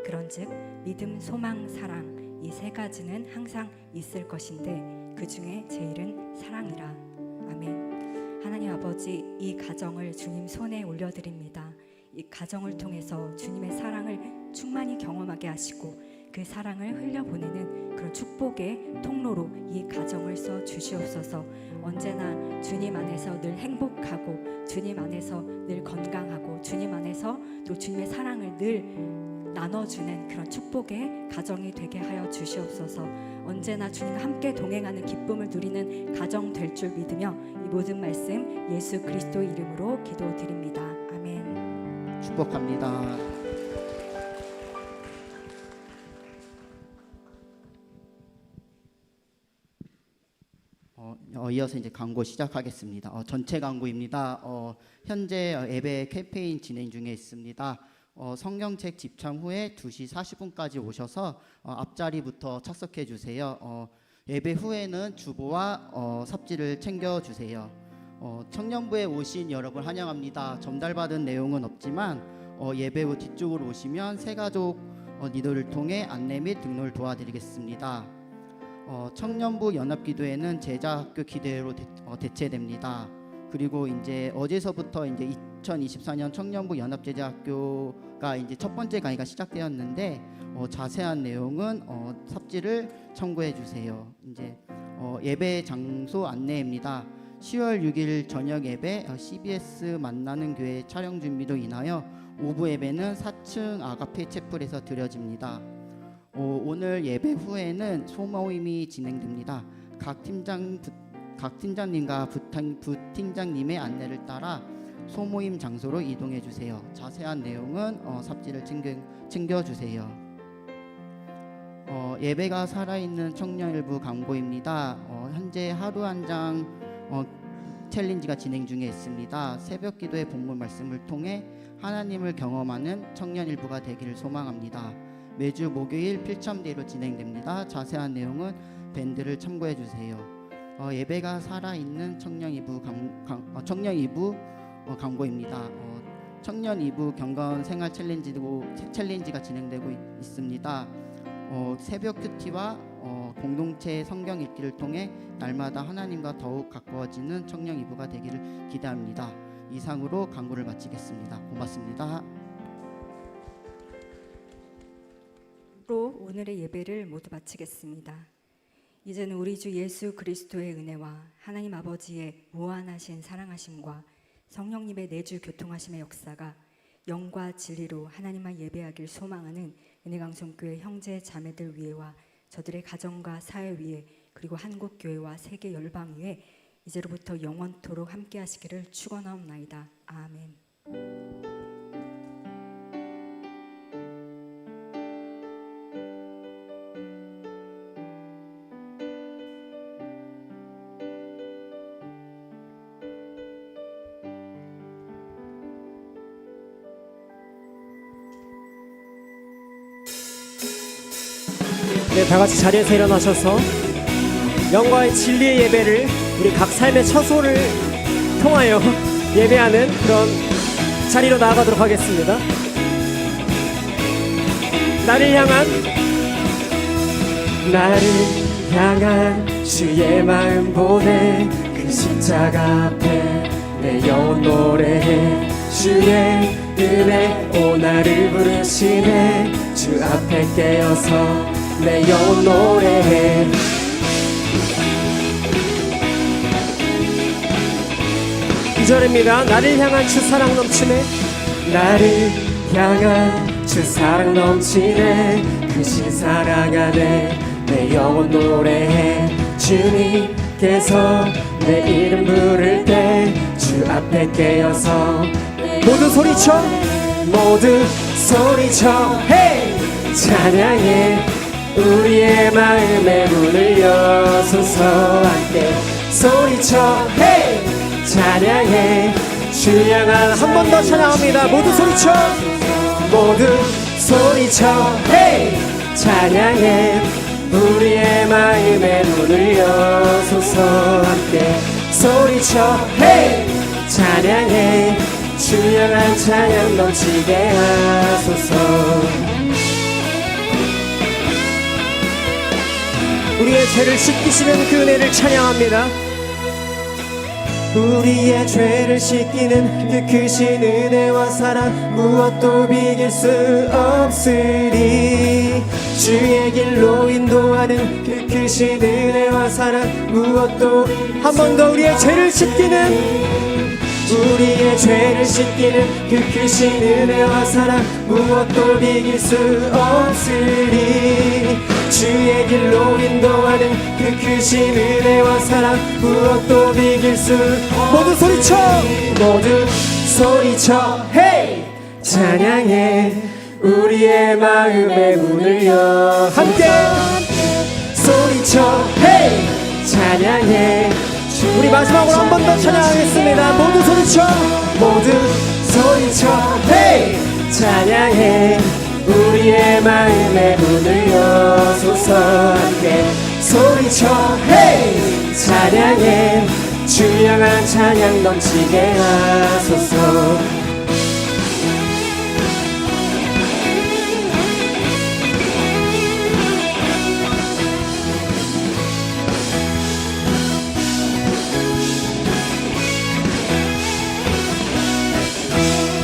그런즉 믿음, 소망, 사랑, 이 세 가지는 항상 있을 것인데 그 중에 제일은 사랑이라. 아멘. 하나님 아버지, 이 가정을 주님 손에 올려드립니다. 이 가정을 통해서 주님의 사랑을 충만히 경험하게 하시고, 그 사랑을 흘려보내는 그런 축복의 통로로 이 가정을 써 주시옵소서. 언제나 주님 안에서 늘 행복하고, 주님 안에서 늘 건강하고, 주님 안에서 또 주님의 사랑을 늘 나눠주는 그런 축복의 가정이 되게 하여 주시옵소서. 언제나 주님과 함께 동행하는 기쁨을 누리는 가정 될 줄 믿으며 이 모든 말씀 예수 그리스도 이름으로 기도드립니다. 아멘. 축복합니다. 이어서 이제 광고 시작하겠습니다. 전체 광고입니다. 현재 예배 캠페인 진행 중에 있습니다. 성경책 집참 후에 2시 40분까지 오셔서 앞자리부터 착석해 주세요. 예배 후에는 주보와 삽지를 챙겨 주세요. 청년부에 오신 여러분 환영합니다. 전달받은 내용은 없지만 예배 후 뒤쪽으로 오시면 새가족 리더를 통해 안내 및 등록을 도와드리겠습니다. 청년부 연합기도회는 제자학교 기도회로 대체됩니다. 그리고 이제 어제서부터 이제 2024년 청년부 연합제자학교가 이제 첫 번째 강의가 시작되었는데 자세한 내용은 삽지를 참고해 주세요. 이제 예배 장소 안내입니다. 10월 6일 저녁 예배 CBS 만나는 교회 촬영 준비로 인하여 오후 예배는 4층 아가페 채플에서 드려집니다. 오늘 예배 후에는 소모임이 진행됩니다. 각 팀장님과 부팀장님의 안내를 따라 소모임 장소로 이동해 주세요. 자세한 내용은 삽지를 챙겨 주세요. 예배가 살아있는 청년일부 광고입니다. 현재 하루 한 장 챌린지가 진행 중에 있습니다. 새벽 기도의 본문 말씀을 통해 하나님을 경험하는 청년일부가 되기를 소망합니다. 매주 목요일 필참대로 진행됩니다. 자세한 내용은 밴드를 참고해 주세요. 예배가 살아있는 청년 2부 광고입니다. 청년 2부 경건 생활 챌린지가 진행되고 있습니다. 새벽 큐티와 공동체 성경 읽기를 통해 날마다 하나님과 더욱 가까워지는 청년 2부가 되기를 기대합니다. 이상으로 광고를 마치겠습니다. 고맙습니다. 오늘의 예배를 모두 마치겠습니다. 이제는 우리 주 예수 그리스도의 은혜와 하나님 아버지의 무한하신 사랑하심과 성령님의 내주 교통하심의 역사가 영과 진리로 하나님만 예배하길 소망하는 은혜강성교회 형제 자매들 위에와 저들의 가정과 사회 위에 그리고 한국교회와 세계 열방 위에 이제로부터 영원토록 함께 하시기를 축원하옵나이다. 아멘. 네, 다 같이 자리에서 일어나셔서 영과의 진리의 예배를 우리 각 삶의 처소를 통하여 예배하는 그런 자리로 나아가도록 하겠습니다. 나를 향한 주의 마음 보내 그 십자가 앞에 내 영혼 노래해 주의 은혜 오나를 부르시네 주 앞에 깨어서 내 영혼 노래해 이 절입니다. 나를 향한 주 사랑 넘치네 나를 향한 주 사랑 넘치네 그 신사랑 안에 내 영혼 노래해 주님께서 내 이름 부를 때 주 앞에 깨어서 모두 소리쳐 헤이 찬양해 우리의 마음의 문을 여소서 함께 소리쳐 헤이 찬양해 주 향한 한 번 더 찬양합니다. 모두 소리쳐 헤이 찬양해 우리의 마음의 문을 여소서 함께 소리쳐 헤이 찬양해 주 향한 찬양 넘치게 하소서. 우리의 죄를 씻기시는 그 은혜를 찬양합니다. 우리의 죄를 씻기는 그 크신 은혜와 사랑 무엇도 비길 수 없으리 주의 길로 인도하는 그 크신 은혜와 사랑 무엇도 한 번 더 우리의 죄를 씻기는 그 크신 은혜와 사랑 무엇도 비길 수 없으리 주의 길로 인도하는 그 크신 은혜와 사랑 무엇도 비길 수 모두 소리쳐 헤이 찬양해 우리의 마음의 문을 함께 소리쳐 헤이 찬양해 우리 마지막으로 한 번 더 찬양하겠습니다. 모두 소리쳐, 모두 소리쳐, 헤이! 찬양해, 우리의 마음에 문을 여소서. 함께 소리쳐, 헤이! 찬양해, 주 향한 찬양 넘치게 하소서.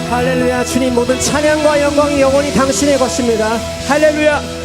할렐루야. 주님, 모든 찬양과 영광이 영원히 당신의 것입니다. 할렐루야.